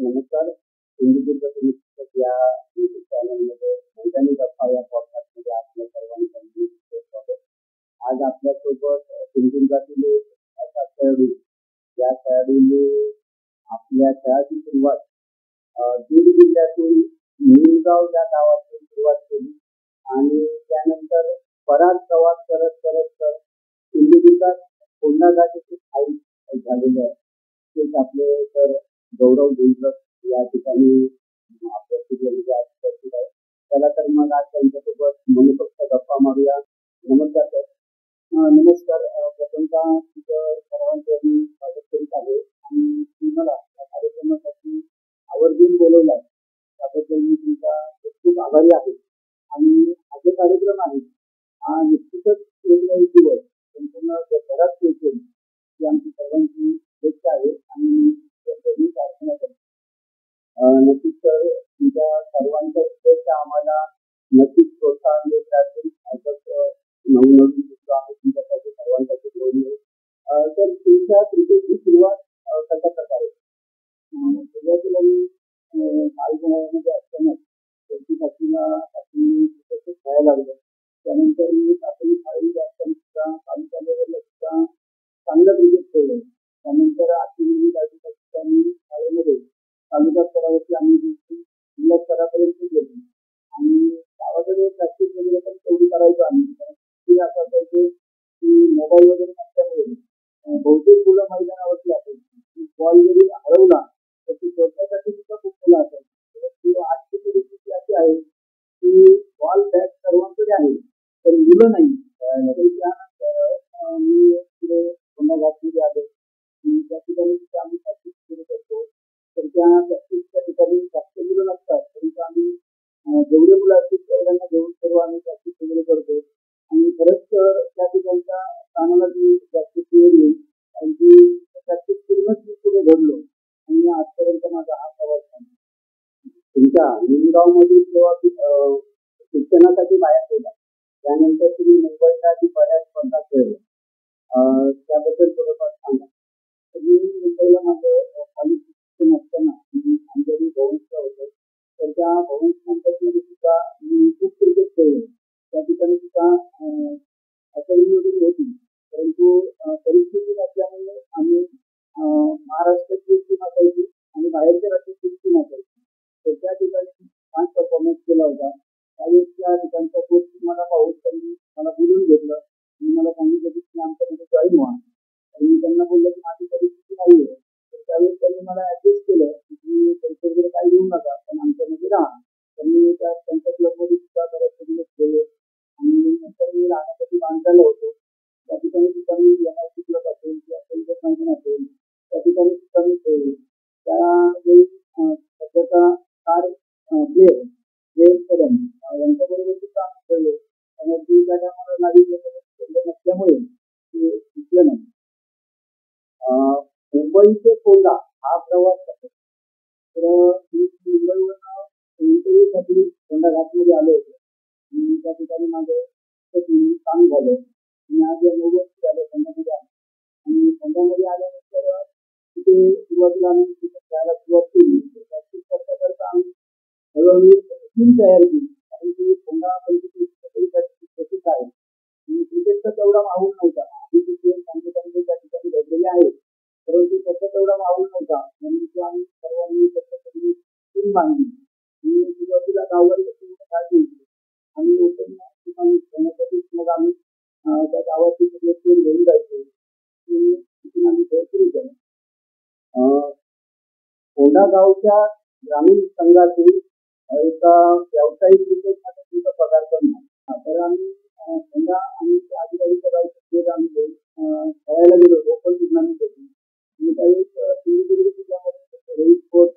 नमस्कार. सिंधुदुर्ग टुरिस्ट या यूट्यूब चॅनलमध्ये मैदानी गप्पा या पॉडकास्टमध्ये आपल्या सर्वांचं स्वागत. आज आपल्यासोबत सिंधुदुर्गातील एक असा खेळाडू, या खेळाडूने आपल्या खेळाची सुरुवात बीड जिल्ह्यातून निमगाव या गावातून सुरुवात केली आणि त्यानंतर बराच प्रवास करत करत तर सिंधुदुर्गात कोंढा घाट येथे स्थायिक झालेले आहे. तेच आपले तर गौरव गुंजक या ठिकाणी आपल्या स्टुडिओमध्ये आज उपस्थित आहे. चला तर मग आज त्यांच्यासोबत मनसोक्त गप्पा मारूया. नमस्कार सर. नमस्कार. प्रथमतः तुझं सर्वांचं मी स्वागत करीत आहे आणि तुम्हाला या कार्यक्रमासाठी आवर्जून बोलवला त्याबद्दल मी तुमचा खूप खूप आभारी आहे. आणि हा जो कार्यक्रम आहे हा निश्चितच एक दिवस संपूर्ण घरात पोहोचेल ही आमची सर्वांची इच्छा आहे आणि प्रार्थना करतो. नक्कीच सर, तुमच्या सर्वांच्या शुभेच्छा आम्हाला नक्कीच प्रोत्साहन देत राहतील. नवनवीन गोष्ट आम्ही तुमच्यासाठी सर्वांसाठी घेऊन येऊ. तर तुमच्या क्रिकेटची सुरुवात कशा प्रकारे? सुरुवातीला मी बालपणामध्ये असताना क्रिकेट खेळायला लागलो. त्यानंतर मी प्राथमिक शाळेमध्ये असताना सुद्धा तालुका लेवलला सुद्धा चांगलं क्रिकेट खेळलो. त्यानंतर आठवी ठिकाणी शाळेमध्ये तालुका स्तरावरती आम्ही जिल्हा स्तरापर्यंत गेलो आणि गावाकडे प्रॅक्टिस वगैरे पण तेवढी करायचो आम्ही. असं असायचं की मोबाईल वगैरे नसल्यामुळे बहुतेक मुलं मैदानावरती असायची. बॉल जरी हरवला तर ती शोधण्यासाठी सुद्धा खूप मुलं असायची. आजची परिस्थिती अशी आहे की बॉल बॅट सर्वांकडे आहे पण मुलं नाही. त्यानंतर मी पुढे कोंढा घाटमध्ये आलो. त्या ठिकाणी आम्ही प्रॅक्टिस सुरू करतो. तर त्या प्रॅक्टिसच्या ठिकाणी जास्त मुलं नसतात परंतु आम्ही जेवढे मुलं असतील तेवढ्यांना घेऊन सर्व आम्ही प्रॅक्टिस वगैरे करतो. आणि खरंच त्या ठिकाणच्या स्थानाला मी जास्त क्लिअर येईल कारण की प्रॅक्टिस करूनच मी पुढे घडलो आणि आजपर्यंत माझा हा प्रवास आहे. तुमच्या निमगावमधील जेव्हा शिक्षणासाठी बाहेर गेला त्यानंतर तुम्ही मुंबईला बऱ्याच स्पर्धा खेळल्या, त्याबद्दल थोडंफार सांगा. मी मुंबईला माझं कॉलेज शिक्षण असताना आमच्याकडे भवन्सला होतं. तर त्या भवन्स कॅम्पसमध्ये सुद्धा मी खूप क्रिकेट खेळलो. त्या ठिकाणी सुद्धा अकॅडमी वगैरे होती परंतु परिस्थिती नसल्यामुळे आम्ही महाराष्ट्राची टीम असायची आणि बाहेरच्या राज्याची टीम असायची. तर त्या ठिकाणी छान परफॉर्मन्स केला होता. त्यावेळेस त्या ठिकाणच्या कोच मला पाहून त्यांनी मला बोलून घेतलं आणि मला सांगितलं की तुम्ही आमच्यामध्ये जॉईन व्हा. आणि मी त्यांना बोललं की माझी परिस्थिती नाही आहे. तर त्यावेळेस त्यांनी मला ॲडजस्ट केलं की तुम्ही पैसे वगैरे काही घेऊ नका पण आमच्यामध्ये राहा. त्यांनी त्यांच्या क्लबमध्ये सुद्धा बऱ्याच दिवस गेले आणि नंतर मी राहण्यासाठी बांधलेलं होतो. त्या ठिकाणी सुद्धा मी NRC क्लब असेल किंवा सेंटर फंक्शन असेल त्या ठिकाणी सुद्धा मी खेळले. त्यावेळी सध्याचा स्टार प्लेयर कदम यांच्याबरोबर सुद्धा आम्ही खेळलो. त्यामुळे त्या टायमाला नावी खेळलं नसल्यामुळे ते शिकलं नाही. मुंबई ते कोंढा हा प्रवास आहे. तर मी मुंबईवरून इंटरव्ह्यूसाठी कोंढा घाटमध्ये आलो होतो आणि त्या ठिकाणी माझं काम झालं. मी आज 9 वर्ष झालं कोंढ्यामध्ये आलो आणि कोंढ्यामध्ये आल्यानंतर तिथे सुरुवातीला आम्ही क्रिकेट खेळायला सुरुवात केली. प्रॅक्टिस करता करता आम्ही हळूहळू टीम तयार केली कारण की कोंढा प्रसिद्ध आहे आणि क्रिकेटचा तेवढा माहोल नव्हता. आधी तिथे चांगले चांगले त्या ठिकाणी घडलेले आहेत परंतु त्याचा तेवढा माहोल नव्हता म्हणून आम्ही सर्वांनी त्याच्यासाठी टीम बांधली. मी सुरुवातीला गाववाडी काढली होती आणि ओपन ठिकाणी खेळण्यासाठी मग आम्ही त्या गावाची सगळे टीम घेऊन जायचो. तिथून आम्ही खेळ सुरू केला. कोंढा गावच्या ग्रामीण संघातील एका व्यावसायिक क्रिकेटमध्ये तुमचा पदार्पण झाला. तर आम्ही कोंढा आणि आजूबाजूच्या गावचे खेळ आम्ही खेळायला गेलो. लोकल टुर्नामेंट होती आणि त्यावेळेस सिंधुदुर्ग जिल्ह्यामध्ये रोहित कोच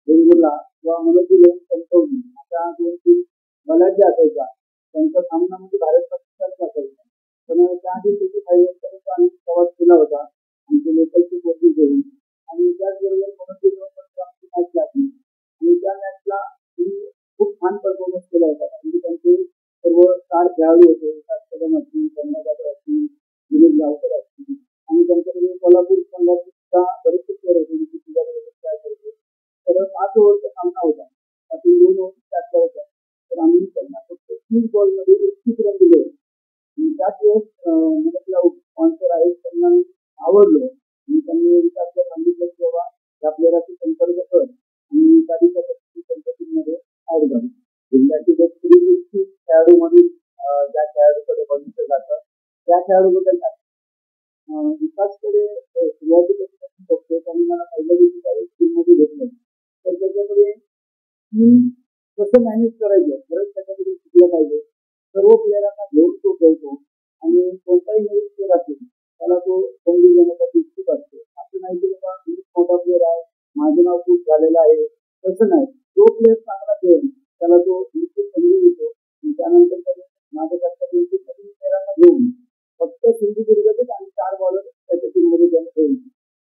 वेंगुर्ला किंवा मनोजी कणकवली अशा 2-3 बलाढ्य असायच्या. त्यांचा सामना म्हणजे भारत पाकिस्तानचा असायचा. पण त्याआधी तिथे काही वर्षापर्यंत आम्ही प्रवास केला होता आमचे लोकलची कोचिंग घेऊन आणि त्याचबरोबर मनोजी आमची मॅच लागली आणि त्या मॅचला खूप छान परफॉर्मन्स केला होता. म्हणजे त्यांचे सर्व स्टार खेळाडू होते. कदम असतील, कर्नाटक असतील, दिलीप गावकर असतील आणि त्यांच्याकडे कोल्हापूर संघाचे सुद्धा बरेचसे प्लेअर होते. तर बॉलमध्ये 31 रन दिले होते. त्याच वेळेस मला स्पॉन्सर आहेत त्यांना आवडलं आणि त्यांनी विचारलं सांगितलं की बाबा त्या प्लेअरशी संपर्क कर आणि त्या दिवसासाठी त्यांच्या टीममध्ये ऍड झाली. जिल्ह्याची जर खेळाडू म्हणून ज्या खेळाडूकडे बघितलं जातं त्या खेळाडूबद्दल विकासकडे सुरुवातीपासून बघतो त्यांनी मला पहिल्या दिवशी काही टीममध्ये घेतलं तर त्याच्याकडे टीम कसं मॅनेज करायचं खरंच त्याच्याकडे शिकलं पाहिजे. सर्व प्लेअरांना घेऊन तो खेळतो आणि कोणताही नवीन प्लेअर असेल त्याला तो संधी देण्यासाठी इच्छुक असतो. असं नाही की बाबा मी मोठा प्लेअर आहे माझं नाव खूप झालेलं आहे तसं नाही. जो प्लेअर चांगला खेळेल त्याला तो निश्चित संधी देतो आणि त्यानंतर त्याने माझ्या कर्तव्य नवीन प्लेअरांना घेऊन फक्त सिंधुदुर्गचेच आणि 4 बॉलर त्याच्या टीममध्ये ठेवले.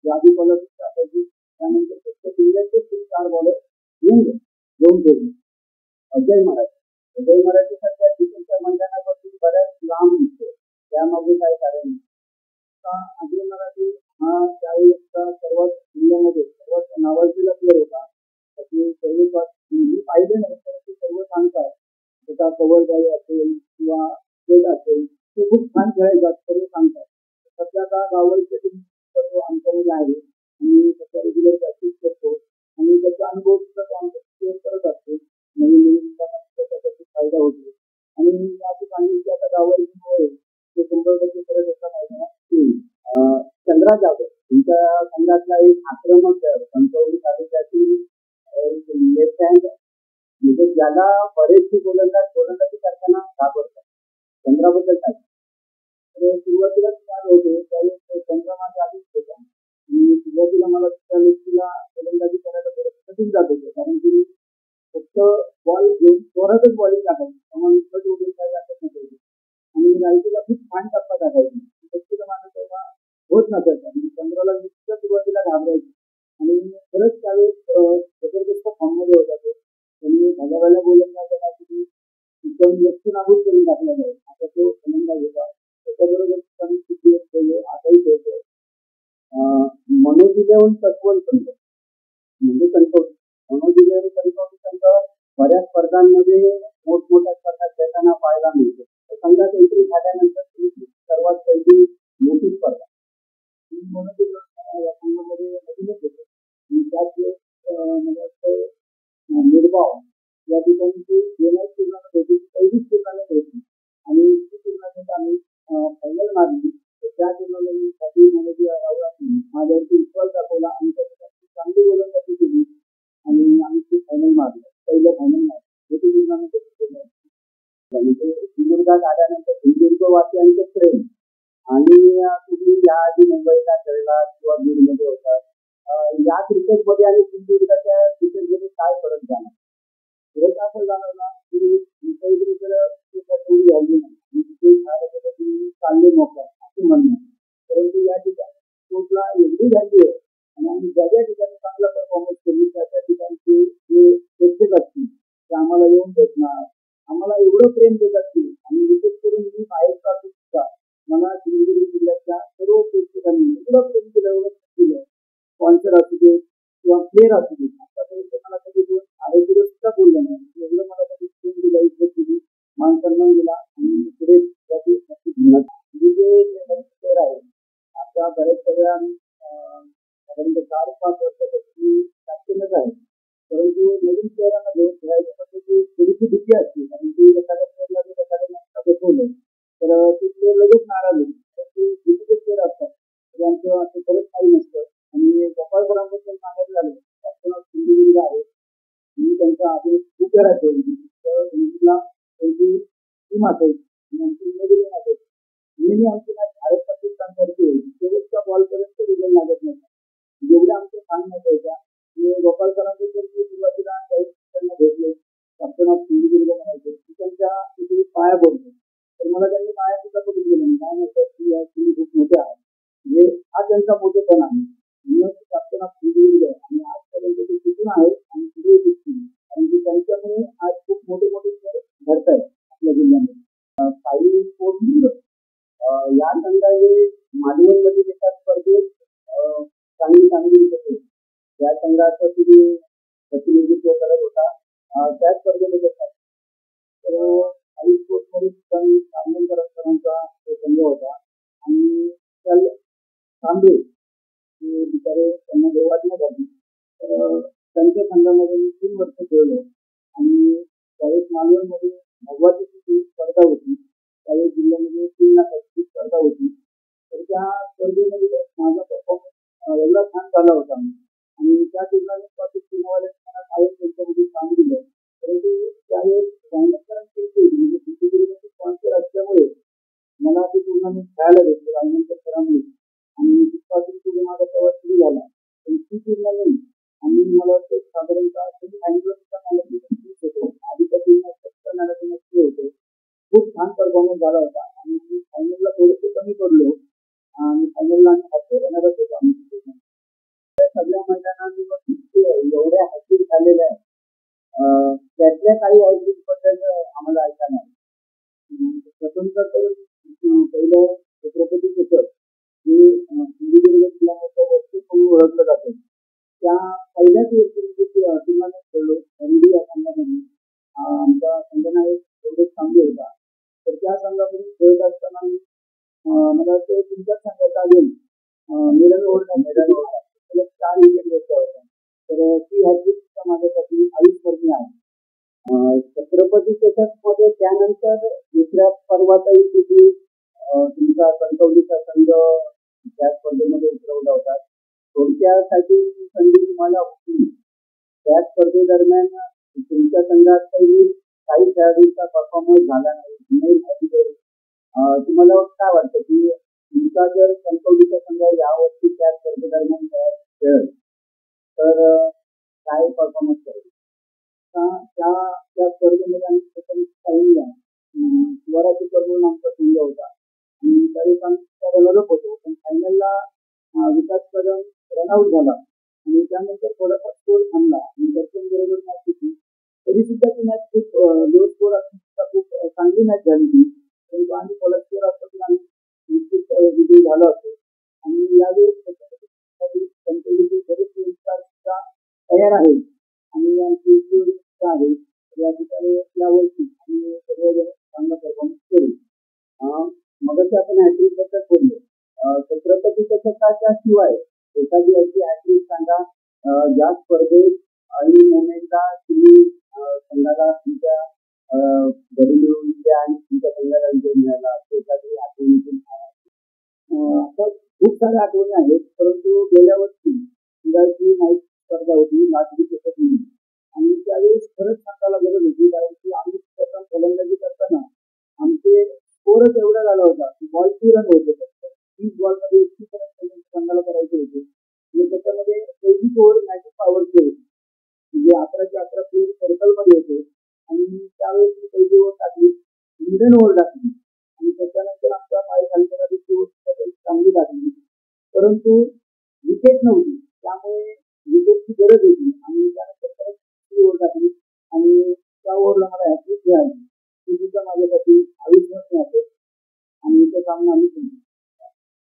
आधी बॉलर टाकायची त्यानंतर फक्त जिल्ह्याचे 4 बॉलर घेऊन ठेवले. अजय मराठी सध्या क्रिकेटच्या मैदानापासून बऱ्याच लांब दिसतो. त्यामागे काय कारण नाही. अजय मराठी हा त्यावेळेसचा सर्वात जिल्ह्यामध्ये सर्वात नावाजलेला प्लेअर होता. त्याचे सर्व मी पाहिले नाही तर ते सर्व सांगतात त्याचा कव्हर गाई असेल किंवा स्टेट असेल ते खूप छान खेळायचा सर्व सांगतात. सध्या का गावाच्या टीमचा तो आमच्यामध्ये आहे आणि त्याचा रेग्युलर प्रॅक्टिस करतो आणि त्याचा अनुभव सुद्धा तो आमच्या शेअर करत असतो. नवीन नवीन त्याचा फायदा होतो आणि असं सांगितलं की आता गावाची तो 100% करत असता मैदानात चंद्रा जाधव तुमच्या संघातला एक आक्रमक खेळाडू कणकवली तालुक्यातील लेफ्ट हँड म्हणजे ज्याला बरेचसे गोलंदाजी करताना घाबरतात. चंद्राबद्दल काय तर सुरुवातीला काय होते त्यावेळेस चंद्रा माझ्या आधीच होता आणि सुरुवातीला मला त्या व्यक्तीला गोलंदाजी करायला थोडं कठीण जात होतं कारण की फक्त बॉल घेऊन जोरातच बॉलिंग टाकायची त्यामुळे इतकं वगैरे काय टाकत नसायची आणि रायतीला खूप छान टप्पा टाकायची व्यक्तीला माझं तेव्हा होत नसायचं आणि चंद्राला नुसतं सुरुवातीला घाबरायची आणि खरंच त्यावेळेस जबरदस्त फॉर्ममध्ये होता तो. त्यांनी भल्या गोलंदाजासाठी एकदम व्यक्तीनाभूत करून टाकला जाईल आता तो फलंदाज होता. त्याच्याबरोबर त्यांनी खूप दिवस खेळले आताही खेळतोय. मनोजिलेवन तत्वल संघ म्हणजे कणकवली मनोजिलेवन कणकवली संघ बऱ्याच स्पर्धांमध्ये मोठमोठ्या स्पर्धा खेळताना पाहायला मिळतो. संघात एंट्री झाल्यानंतर सर्वात पहिली मोठी स्पर्धा मनोजिलेवन या संघामध्ये नवीनच होते आणि त्याच मला वाटतं निर्भाव या ठिकाणी ती येणारी टुर्नामेंट होती पहिलीच टुर्नामेंट होती आणि ती टुर्नामेंट आम्ही फायनल मारली. त्या टुर्नामेंटसाठी माझ्यावरती विश्वास दाखवला आणि त्याच्यासाठी चांगली गोलंदाजी केली आणि आम्ही ते फायनल मारलं. पहिलं फायनल मारलं हे टुर्नामेंट म्हणजे सिंधुदुर्गात आल्यानंतर सिंधुदुर्गवासियांचं प्रेम आणि तुम्ही याआधी मुंबईला खेळला किंवा बीडमध्ये होतात या क्रिकेटमध्ये आणि सिंधुदुर्गाच्या क्रिकेटमध्ये काय फरक झाला फरक असं जाणवला की तेवढी व्हॅल्यू नाही तिथे चांगले मोठा असं म्हणणं परंतु या ठिकाणी स्पोर्टला एवढी व्हॅल्यू आहे आणि आम्ही ज्या ज्या ठिकाणी चांगला परफॉर्मन्स केली त्या त्या ठिकाणचे जे प्रेक्षक असतील ते आम्हाला येऊन भेटणार आम्हाला एवढं प्रेम देत असतील आणि विशेष करून मी बाहेरचा सुद्धा मला सिंधुदुर्ग जिल्ह्याच्या सर्व प्रेक्षकांनी एवढं प्रेम केलं एवढं केलं स्पॉन्सर असू दे किंवा प्लेअर असू दे आतापर्यंत मला कधी दोन आरोग्य सुद्धा बोललं नाही एवढं मला कधी प्रेम दिलं इज्जत दिली मान सन्मान दिला आणि पुढे त्याची नक्की घेण्यात जे प्लेअर आहे आता बऱ्याच सगळ्या साधारणतः 4-5 वर्षापासून कॅप्टनच आहे परंतु नवीन प्लेअरांना घेऊन खेळायच्या थोडीशी भीती असते कारण की एखाद्या प्लेअरला जर एखाद्या बसवलं तर ते प्लेअर लगेच नाराज होईल तर ते भीतीचे प्लेअर असतात त्यांचं असं खरंच काही नसतं आणि गोपाळकरांबद्दल सांगायचं झालं कॅप्टन ऑफ सिंधुदुर्ग आहे मी त्यांचा आधी खूप वेळा ठेवली तर त्यांची त्यांची टीम असायची आमची नियोजन असायची नेहमी आमची मॅच भारत पाकिस्तानसारखी होती शेवटच्या बॉलपर्यंत रिझल्ट लागत नव्हता जेवढ्या आमच्या छान मॅच व्हायच्या आणि गोपाळकरांबद्दल मी सुरुवातीला त्यांना भेटले कॅप्टन ऑफ सिंधुदुर्ग म्हणायचे की त्यांच्या तिथे पाया पडतो तर मला त्यांनी पाया सुद्धा बघितले नाही काय म्हणतात की या टीम खूप मोठ्या आहे म्हणजे हा त्यांचा मोठेपण आहे म्हणून कॅप्टन ऑफ सिंधुदुर्ग आणि आजपर्यंत ते तिथून आहेत आणि पुढे दिसतील कारण की त्यांच्यामुळे आज खूप मोठे मोठे खेळ घडत आहेत आपल्या जिल्ह्यामध्ये. काही स्पोर्ट्स या संघाने मालवणमध्ये एका स्पर्धेत चांगली होते या संघाचं तुम्ही प्रतिनिधित्व करत होता त्या स्पर्धेमध्ये तर काही स्पोर्ट्समध्ये सुद्धा मी खानवेलकर सरांचा तो संघ होता आणि त्या तांबे ते बिचारे त्यांना देवाज्ञा झाली. तर त्यांच्या संघामध्ये मी 3 वर्ष खेळलो आणि त्यावेळेस मालवणमध्ये भगवाची ती स्पर्धा होती. त्यावेळेस जिल्ह्यामध्ये 3 लाखाची स्पर्धा होती. तर त्या स्पर्धेमध्ये माझा परफॉर्मन्स एवढा छान झाला होता आणि त्या टुर्नामेंटपासून टीमवाल्यांनी मला कायम त्यांच्यामध्ये काम दिलं. परंतु त्यावेळेस रायनकरांची म्हणजे सिंधुदुर्गचे स्पॉन्सर असल्यामुळे मला ते टुर्नामेंट खेळायला भेटले रायनकर सरांमुळे आणि तिथपासून पुढे माझा प्रवास सुरू झाला. पण ती टुर्नामेंट आणि मला वाटतं साधारणतः सेमीफायनलला सुद्धा मला होतो. आधीच्या टीमला नक्की होते. खूप छान परफॉर्मन्स झाला होता आणि मी फायनलला थोडंसं कमी पडलो आणि फायनलला आम्ही हात येणारच होतो आम्ही. सगळ्या मैदानांवर एवढ्या हॅट्रिक झालेल्या आहेत. त्यातल्या काही हॅट्रिकबद्दल आम्हाला ऐकायला आहे. स्वतंत्र तर पहिलं छत्रपती चषक जे सिंधुदुर्ग जिल्ह्यामध्ये वस्तू म्हणून ओळखलं जातं. त्या पहिल्याच वर्षी टुर्नामेंट खेळलो एनडी या संघामध्ये. आमचा संघनायक एवढेच चांगले होता. तर त्या संघामध्ये खेळत असताना मला वाटतं तुमच्याच संघाचा अजून मिडल ओव्हर 4 विकेट घेतल्या होत्या. तर ती हॅट्रिक माझ्यासाठी अविस्मरणीय आहे. छत्रपती चषकमध्ये त्यानंतर दुसऱ्या पर्वातही तिथे तुमचा कणकवलीचा संघ त्या स्पर्धेमध्ये उतरवला होता. थोडक्यासाठी संधी तुम्हाला होती. त्या स्पर्धेदरम्यान तुमच्या संघातही काही खेळाडूंचा परफॉर्मन्स झाला नाही. तुम्हाला काय वाटतं की तुमचा जर कणकवलीचा संघ यावर्षी त्या स्पर्धेदरम्यान खेळेल तर काय परफॉर्मन्स करेल? त्या स्पर्धेमध्ये आम्ही काही वराची करून आमचा संघ होता आणि त्यावेळेस आम्ही रनरअप होतो. पण फायनलला विकास कदम रनआउट झाला आणि त्यानंतर थोडासा स्कोर थांबला आणि दर्शन बरोबर मॅच होती. तरी सुद्धा ती मॅच खूप लो स्कोर असून खूप चांगली मॅच झाली ती. परंतु आम्ही थोडा स्कोर असतो आम्ही निश्चित विजयी झालो असतो आणि यावेळेस कणकवलीचे बरेच सुद्धा तयार आहे आणि आमची इच्छा आहे या ठिकाणी यावर्षी आम्ही सर्वजण चांगला परफॉर्मन्स करू. मगाशी आपण हॅट्रिक बद्दल बोललो. छत्रपती चषकाच्या शिवाय एखादी अशी हॅट्रिक सांगा ज्या स्पर्धेत आणि मोमेंटला तुम्ही संघाला तुमच्या घरी मिळवून द्या आणि तुमच्या संघाला विजय मिळाला एखादी आठवणीतून. आता खूप साऱ्या आठवणी आहेत. परंतु गेल्या वर्षी संघाची नाईट स्पर्धा होती लाचडी चषक म्हणून आणि त्यावेळेस खरंच सांगायला गरज होती. कारण की आम्ही प्रथम फलंदाजी करताना आमचे स्कोरच एवढा झाला होता की बॉल 3 रन होते. फक्त 30 बॉलमध्ये 31 रन संघाला करायचे होते आणि त्याच्यामध्ये 24 ओव्हर मॅजिक पॉवरचे होते. म्हणजे 11चे 11 प्लेयर सर्कलमध्ये होते आणि त्यावेळेस मी पहिली ओव्हर टाकली, मिडल ओव्हर टाकली आणि त्याच्यानंतर आमचा पाय खालच्या चांगली टाकली. परंतु विकेट नव्हती. त्यामुळे विकेटची गरज होती आणि त्यानंतर ओव्हर टाकली आणि त्या ओव्हरला मला हॅट्रिक मिळाली. ती सुद्धा माझ्यासाठी अविस्मरणीय आहे आणि तो सामना आम्ही केला.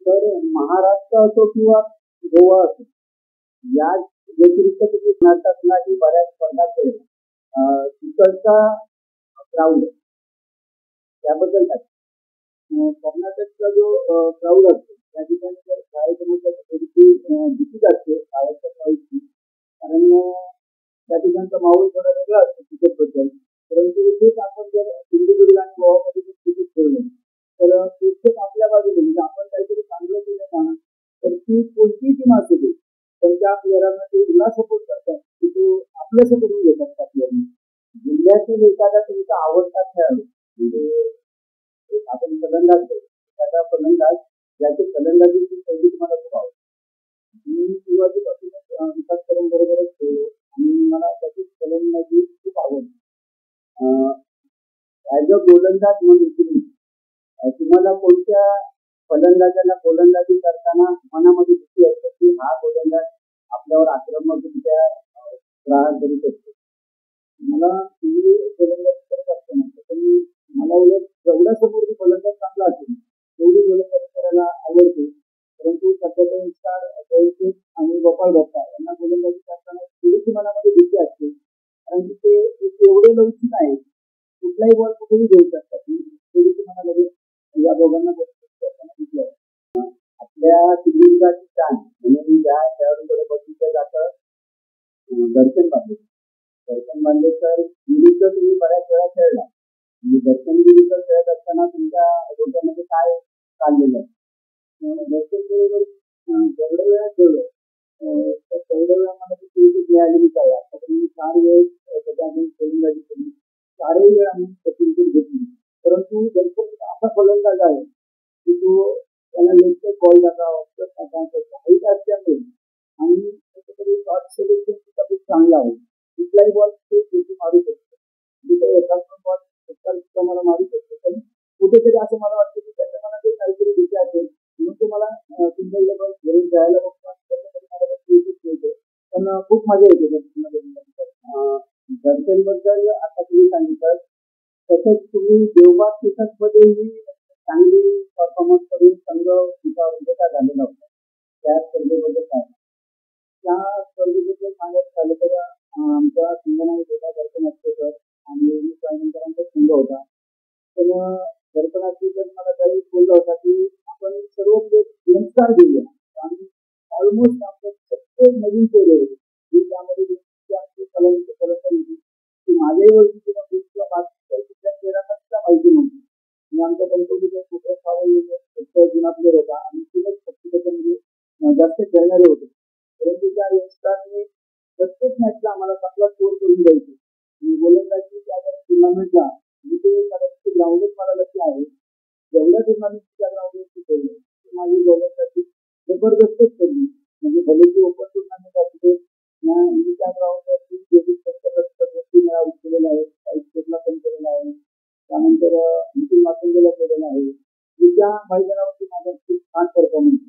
तर महाराष्ट्र असो किंवा गोवा असो या व्यतिरिक्त तुम्ही कर्नाटकलाही बऱ्याच स्पर्धा केल्या. तिकडचा क्राऊड त्याबद्दल काय? कर्नाटकचा जो क्राऊड असतो त्या ठिकाणी जर कार्यक्रमाच्या थोडीशी भीतीच असते शाळेच्या क्राऊडची. कारण त्या ठिकाणचा माहोल थोडा वेगळा असतो क्रिकेटबद्दल. परंतु तेच आपण जर सिंधुदुर्ग आणि गोवामध्ये जर क्रिकेट खेळलो तर प्रेक्षक आपल्या बाजूने म्हणजे आपण काहीतरी चांगलं केलं ना तर ती कोणतीही टीम असू दे पण त्या प्लेअरांना ते एवढा सपोर्ट करतात की तो आपलंसं करून घेतात त्या प्लेअरने. जिल्ह्यातील एखादा तुमचा आवडता खेळाडू म्हणजे आपण फलंदाज एखादा फलंदाज ज्याची फलंदाजीची शैली तुम्हाला खूप आवडते. मी सुरुवातीपासूनच विकास करून बरोबरच खेळलो आणि मला त्याची फलंदाजी खूप आवडते. ॲज अ गोलंदाज म्हणून तुम्हाला कोणत्या फलंदाजाला गोलंदाजी करताना मनामध्ये भीती असते की हा गोलंदाज आपल्यावर आक्रमकरित्या प्रहार करू शकतो. मला गोलंदाजी करत असताना तर मला उलट जेवढा समोर गोलंदाज चांगला असेल तेवढी गोलंदाजी करायला आवडते. परंतु सध्याचे स्टार आणि गोपाळ दत्ता यांना गोलंदाजी करताना थोडीशी मनामध्ये भीती असते कारण की ते एवढे लवचिक आहेत कुठलाही बॉल कुठेही घेऊ शकतात. काय चाललेलं आहे. घरच्यांबरोबर जेवढ्या वेळा ठेवलं तर तेवढ्या वेळा मला ती क्रिकेट मिळालेलीच आहे. आतापर्यंत 4 वेळेस त्याच्यातून फलंदाजी केली. 4ही वेळा मी क्रिकेट घेतली. परंतु दर्शन असा फलंदाज आहे की तो त्याला लेगचे बॉल टाका, ऑफस्टंप टाका, त्याची हाईट असल्यामुळे आणि त्याच्याकडे शॉट सिलेक्शन सुद्धा खूप चांगलं आहे. कुठलाही बॉल ते शेवटी मारू शकतो. जिथे एकाच बॉल सुद्धा मला मारू शकतो. पण कुठेतरी असं मला वाटतं की त्याच्या मनात काहीतरी विचार असेल म्हणून तो मला सिंगल लेवल घेऊन जायला बघतो आणि त्याच्याकडे मला क्रिकेट खेळतो. पण खूप मजा येते दर्शनबद्दल आता तुम्ही सांगितलं तसंच तुम्ही देवबाग केससमध्येही चांगली परफॉर्मन्स करून संघ विजेता झालेला होता. त्या स्पर्धेबद्दल काय? त्या स्पर्धेबद्दल सांगायचं झालं तर आमच्या संघनाने होता दर्शन अक्षेकर आणि त्यानंतरांचा संघ होता. तर दर्शनाची तर मला त्यावेळी बोलला होता की आपण सर्व यंगस्टार घेऊया आणि ऑलमोस्ट आपण सगळे नवीन केले होते की त्यामध्ये होती की माझ्याही ओळखीची किंवा बाकीच्या कुठल्या प्लेअरांना सुद्धा माहिती नव्हती. आणि आमच्या गणपतीचे कुठे सावळ जुना प्लेअर होता आणि तिथेच फक्त त्याच्यामध्ये जास्त खेळणारे होते. परंतु त्या यंगस्टारने प्रत्येक मॅचला आम्हाला चांगला स्कोर करून द्यायचे. आणि गोलंदाजी त्या टुर्नामेंटला जिथे कदाचित ग्राउंडच मला लक्ष आहे जेवढ्या टुर्नामेंटच्या ग्राउंडवरती खेळले माझी गोलंदाजी जबरदस्तच खेळली. म्हणजे भलेची ओपन टुर्नामेंट असते त्या ग्राउंडवरती वेळा केलेला आहे, स्टेटला पण केलेला आहे, त्यानंतर नितीन मातंगेला केलेला आहे. त्या मैदानावरती माझा खूप छान परफॉर्मन्स.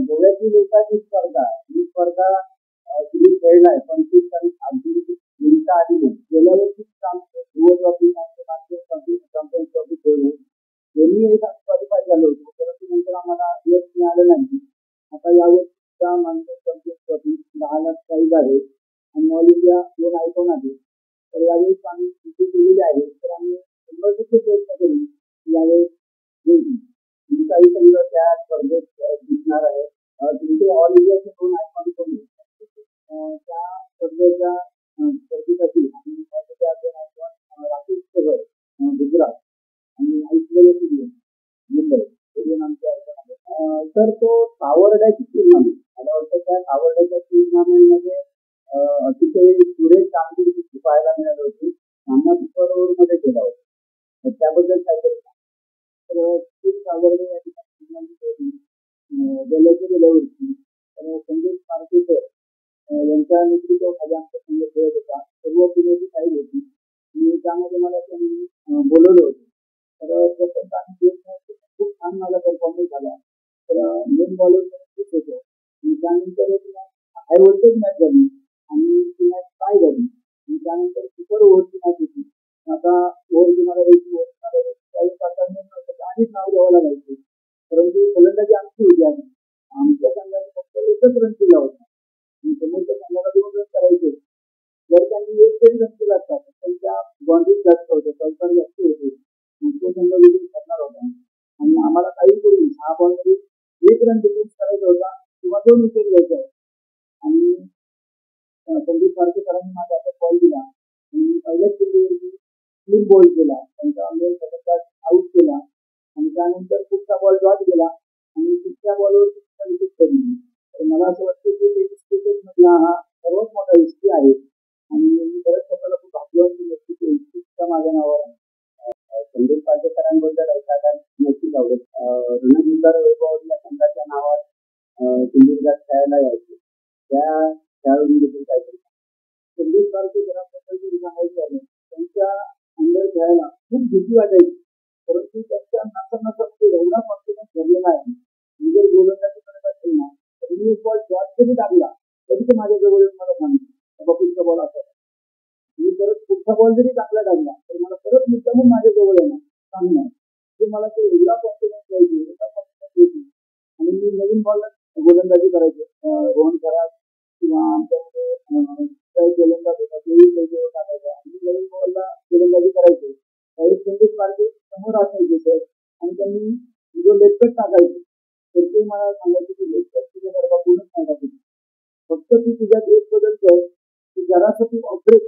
गोव्याची लोकांची स्पर्धा ही स्पर्धा तुम्ही खेळला आहे 25 तारीख अगदी जिंकता आली नाही. गेल्या वर्षी ट्रॉफी चॅम्पियन्स ट्रॉफी खेळलो. दोन्ही एक क्वालिफाय झालो होतो परंतु नंतर आम्हाला यश मिळालं नाही. आता यावर्षीच्या मानसिक चॅम्पियन्स ट्रॉफी 10 लाख प्राईज आहे आणि ऑल इंडिया 2 आयकॉन आहे. तर यावेळेस आम्ही सुट्टी केलेली आहे तर आम्ही 100% प्रयत्न करू यावेळेस काही संघ त्या स्पर्धेत दिसणार आहे. तुमचे ऑल इंडियाचे 2 आयकॉन कोणी त्या स्पर्धेच्या स्पर्धेसाठी आणि राकेश सगर गुजरात आणि ऐश्वर्या मुंबई हे आमचे आयकॉन आहेत. तर तो सावर्ड्याची टुर्नामेंट मला वाटतं त्या सावर्ड्याच्या टुर्नामेंटमध्ये अतिशय सुरेख कामगिरी पाहायला मिळाली होती. सामना सुपर ओव्हरमध्ये केला होता. तर त्याबद्दल काय करता तर खूप सावर्डे या ठिकाणी गेल्या वर्षी संदेश पारखेकर यांच्या नेतृत्वाखाली आमचा संघ खेळत होता. सर्व पुण्याची साईड होती आणि त्यामध्ये मला त्यांनी बोलवलं होतं. तर प्रथम खूप छान माझा परफॉर्मन्स झाला. तर मेन बॉलर खूप होतो आणि त्यानंतर हाय व्होल्टेज मॅच झाली आणि ती मॅच काय झाली आणि त्यानंतर सुपर ओव्हरची मॅच होती. आता ओव्हरची मला आधीच नाव द्यावं लागायचं परंतु फलंदाजी आमची होती आणि आमच्या संघाने फक्त एकच रन केला होता आणि समोरच्या संघाला 2 रन करायचे. जर त्यांनी एक तरी रन केला असता त्यांच्या बाउंड्रीज जास्त होत्या, चौकार जास्त होते, तो संघ विजयी करणार होता आणि आम्हाला काही करून 6 बॉलमध्ये 1 रन डिफेन्स करायचा होता किंवा 2 विकेट घ्यायच्या होत्या आणि संदीप पारखेकरांनी माझा आता बॉल दिला आणि पहिल्याच चेंडूवरती क्लीन बॉल केला. त्यांचा अंगण फटकात आऊट केला आणि त्यानंतर पुढचा बॉल डॉट गेला आणि तिसऱ्या बॉलवर विकेट पडली. तर मला असं वाटतं की क्रिकेटमधला हा सर्वात मोठा हिस्ट्री आहे आणि मी बऱ्याच स्वतःला खूप अभिमान नक्की की हिस्ट्रीचा माझ्या नावावर आहे. संदीप पारखेकरांबद्दल ऐकायला नक्कीच आवडेल. रणजिंदार वैभव या संघाच्या नावावर सिंधुदुर्गात खेळायला यायचे त्या त्यावेळी देखील काय करतात. संदीप पारखेकरांबद्दल जर सांगायचं झालं त्यांच्या अंडर खेळायला खूप भीती वाटायची परंतु त्यांच्या नसामध्ये एवढा कॉन्फिडन्स भरलेला आहे. मी जर गोलंदाजी करत असेल ना तर मी एक बॉल शॉट जरी टाकला तरी ते माझ्या जवळ येऊन मला सांगितलं पुढचा बॉल असायचा. मी परत पुढचा बॉल जरी टाकला तर मला परत मुद्दामून माझ्या जवळ येणार सांगणार ते मला ते एवढा कॉन्फिडन्स द्यायची एवढा कॉन्फिडन्स द्यायची आणि मी नवीन बॉलला गोलंदाजी करायचो. रोहन खराब किंवा आमच्यामध्ये गोलंदाज होता तेही पैसे टाकायचा आणि नवीन बॉलला गोलंदाजी करायचो. त्यावेळी संदेश पारखे समोर असायचे सर आणि त्यांनी जो लेगकट टाकायचे तर ते मला सांगायचे की लेगकट तुझ्या गरबा पूर्णच नाही टाकायची. फक्त तू तुझ्यात एक बदल कर की जरासं तू ऑपरेट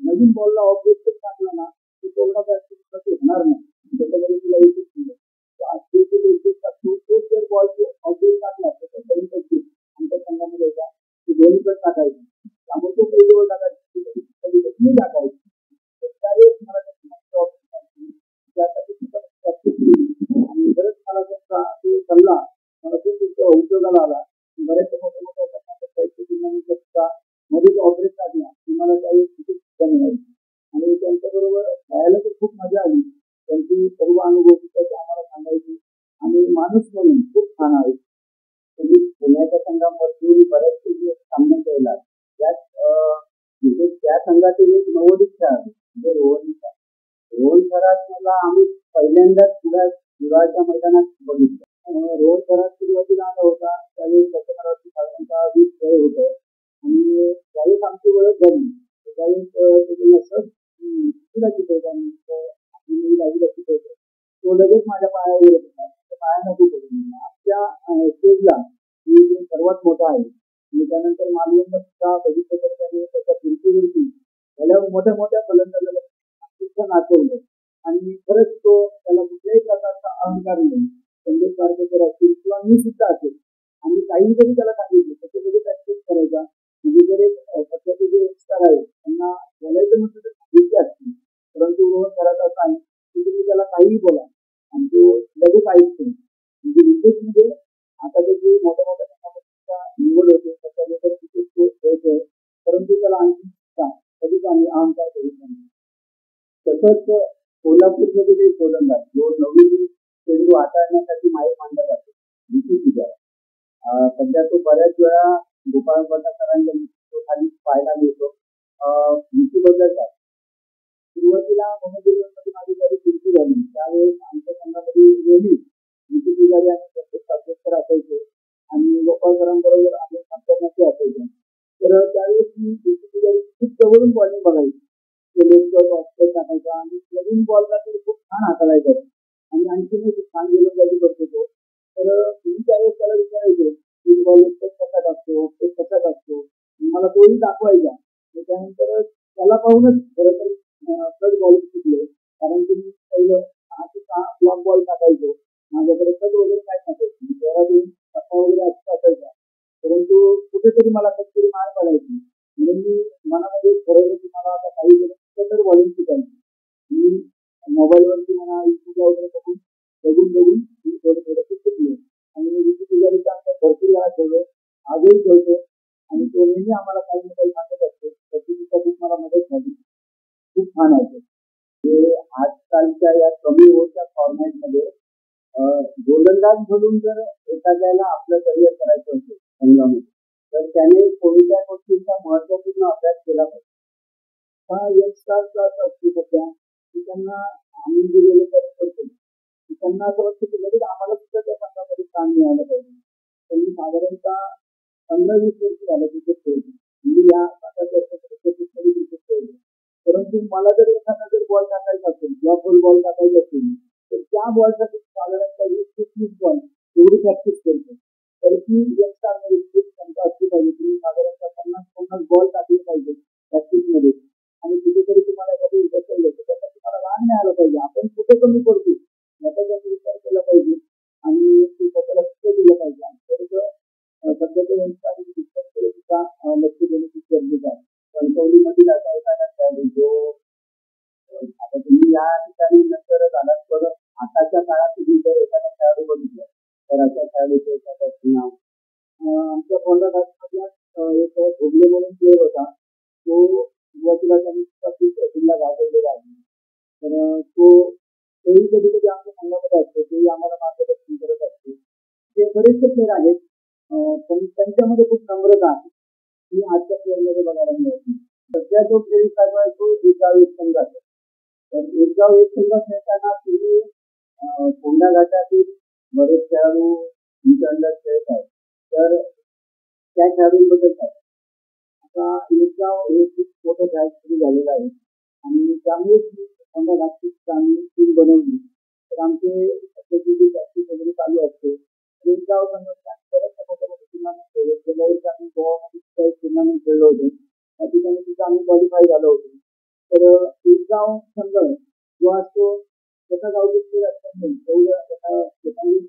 नवीन बॉलला ऑपरेट टाकला ना की तेवढा बॅट होणार नाही त्याच्याकडे तुला एकच सर्व अनुभव तिथं ते आम्हाला सांगायचे आणि माणूस म्हणून खूप छान आहे. म्हणजे पुण्याच्या संघामध्ये बऱ्याचशे सामने खेळला त्यात म्हणजे त्या संघातील एक नवोदित खेळाडू म्हणजे रोहन खरात मला आम्ही पहिल्यांदाच पुराच्या मैदानात बघितलं. रोहन खरात सुरुवातीला आला होता त्यावेळेस त्याच्या मला साधारणतः 20 वय होतं आणि त्यावेळेस आमची ओळख झाली. त्यावेळेस त्याला सहज तुला शिकवताना बाजूला शिकवतो तो लगेच माझ्या पायावर येत होता. पाया नको करून आजच्या स्टेजला मी सर्वात मोठा आहे आणि त्यानंतर मालवणला सुद्धा बघितलं तर त्याने त्याच्या फिरतीवरती त्याला मोठ्या मोठ्या फलंदाजाला नाचवलं आणि खरंच तो त्याला कुठल्याही प्रकारचा अहंकार नाही. संदेश पारखेकर असतील किंवा मी सुद्धा असेल आणि काही जरी त्याला सांगितलं त्याची जरी प्रॅक्टिस करायचा म्हणजे जर एक सध्याचे जे यंगस्टर आहे त्यांना बोलायचं म्हटलं तर भीती असते. परंतु रोहन खरात असा आहे की तुम्ही त्याला काहीही बोला आणि तो लगेच ऐकतो. म्हणजे विशेष म्हणजे आता त्याची मोठ्या मोठ्या संघाचा निवड होते त्याच्यानंतर तिथे तो खेळतोय परंतु त्याला आणखी कधीच आम्ही अहंकार करू नाही. तसंच कोल्हापूरमध्ये जे गोलंदाज जो नवीन चेंडू हाताळण्यासाठी माहीर मानला जातो विकी पुजारा. सध्या तो बऱ्याच वेळा गोपाळ सरांच्या तो खाली पाहायला मिळतो. विकी बद्दल काय सुरुवातीला मोहम्मदमध्ये माझी जरी फिरती झाली त्यावेळेस आमच्या संघामध्ये नेहमी विकी पुजारी आणि प्रत्येक सातोत्तर असायचे आणि गोपाळ सरांबरोबर आम्ही सातत्याचे असायचे. तर त्यावेळेस मी विकी पुजारी खूप जवळून बॉलिंग बघायची. टाकायचा आणि नवीन बॉलला तर खूप छान हाताळायचा आणि आणखीन एक छान गोलंदाजी करतो तो. तर मी त्यावेळेस त्याला विचारायचो की बॉल कसा टाकतो कसा टाकतो मला तोही दाखवायचा. त्यानंतर त्याला पाहूनच खरं तर कट बॉलिंग शिकलो कारण की मी पहिलं 6 ते 6 ब्लॉक बॉल टाकायचो. माझ्याकडे कट वगैरे काय टाकायचं जरा दोन टप्पा वगैरे असायचा परंतु कुठेतरी मला कधीतरी मार पडायची म्हणून मी मनामध्ये ठरवलं की मला आता काही तर बॉलिंग शिकायची. मी मोबाईलवरती म्हणा युट्यूबला वगैरे बघून मी थोडंसं शिकलो आणि मी विकी पुजारीचा आमच्या भरपूर वेळा खेळलो आजही खेळतो आणि तो नेहमी आम्हाला काही ना काही सांगत असतो. त्याची खूप मला मदत झाली. खूप छान आहे ते आजकालच्या या कमी ओव्हरच्या फॉर्मॅटमध्ये गोलंदाज म्हणून जर एखाद्याला आपलं करिअर करायचं असेल संघामध्ये तर त्याने कोणत्या गोष्टींचा महत्वपूर्ण अभ्यास केला पाहिजे. हा यंगस्टरचा असं असतो सध्या की त्यांना आम्ही जे गोलंदाजी करतो की त्यांना असं वाटतं की लगेच आम्हाला सुद्धा त्या संघामध्ये स्थान मिळालं पाहिजे. त्यांनी साधारणतः 15-20 वर्ष झालं क्रिकेट खेळतो म्हणजे या 7 वर्षाच्या क्रिकेट खेळतो. परंतु मला जर एखादा जर बॉल टाकायचा असेल किंवा फुल बॉल टाकायचा असेल तर त्या बॉलसाठी साधारणतः 20 ते 30 बॉल एवढी प्रॅक्टिस करतो. तर ती यंगस्टरमध्ये खूप क्षमता असली पाहिजे. तुम्ही साधारणतः 50-50 बॉल टाकले पाहिजे प्रॅक्टिसमध्ये आणि कुठेतरी तुम्हाला कधी बसवलं तर त्याचा तुम्हाला रान मिळालं पाहिजे. आपण कुठे कमी पडतो याचा त्यांनी विचार केला पाहिजे आणि ते स्वतःला लक्ष दिलं पाहिजे. आणि सध्याच्या यंगस्टरकडे सुद्धा लक्ष देणं खूप गरजेचं आहे. कणकवलीमधील असा एखादा खेळाडू जो आता तुम्ही या ठिकाणी नंतर झालाच बघा आताच्या काळात तुम्ही जर एखादा खेळाडू बघितलं तर अशा खेळाडूचं एखाद्याचं नाव आमच्या कोंढा घाटमधला एक भोगले म्हणून प्लेअर होता. तो सुरुवातीला त्यांनी जिल्हा गाजवलेला आहे. तर तोही कधी कधी आमच्या संघामध्ये असतो तोही आम्हाला मार्गदर्शन करत असतो. ते बरेचसे प्लेअर आहेत पण त्यांच्यामध्ये खूप नम्रता आहे ही आजच्या प्लेअरमध्ये बघायला मिळत नाही. सध्या जो खेळ चालू आहे तो एकगाव एक संघ आहे. तर एकगाव एक संघ खेळताना तुम्ही कोंढा घाटातील बरेच खेळाडू तुमच्या अंडर खेळत आहेत तर त्या खेळाडूंबद्दल काय आता एकगाव हे खूप मोठं खेळ सुरू झालेलं आहे आणि त्यामुळेच मी कोंढा घाटची आम्ही टीम बनवली. तर आमचे सध्याची जी प्रॅक्टिस वगैरे चालू असते एकगाव संघ बऱ्याच मोठ्या मोठ्या टुर्नामेंट खेळलो. गेल्या वर्षी आम्ही गोवामध्ये सुद्धा एक टुर्नामेंट खेळलो होतो. त्या ठिकाणी सुद्धा आम्ही क्वालिफाय झालो होतो. तर एकगाव संघ जो असतो त्याचा गावचे प्लेअर असतात तेवढं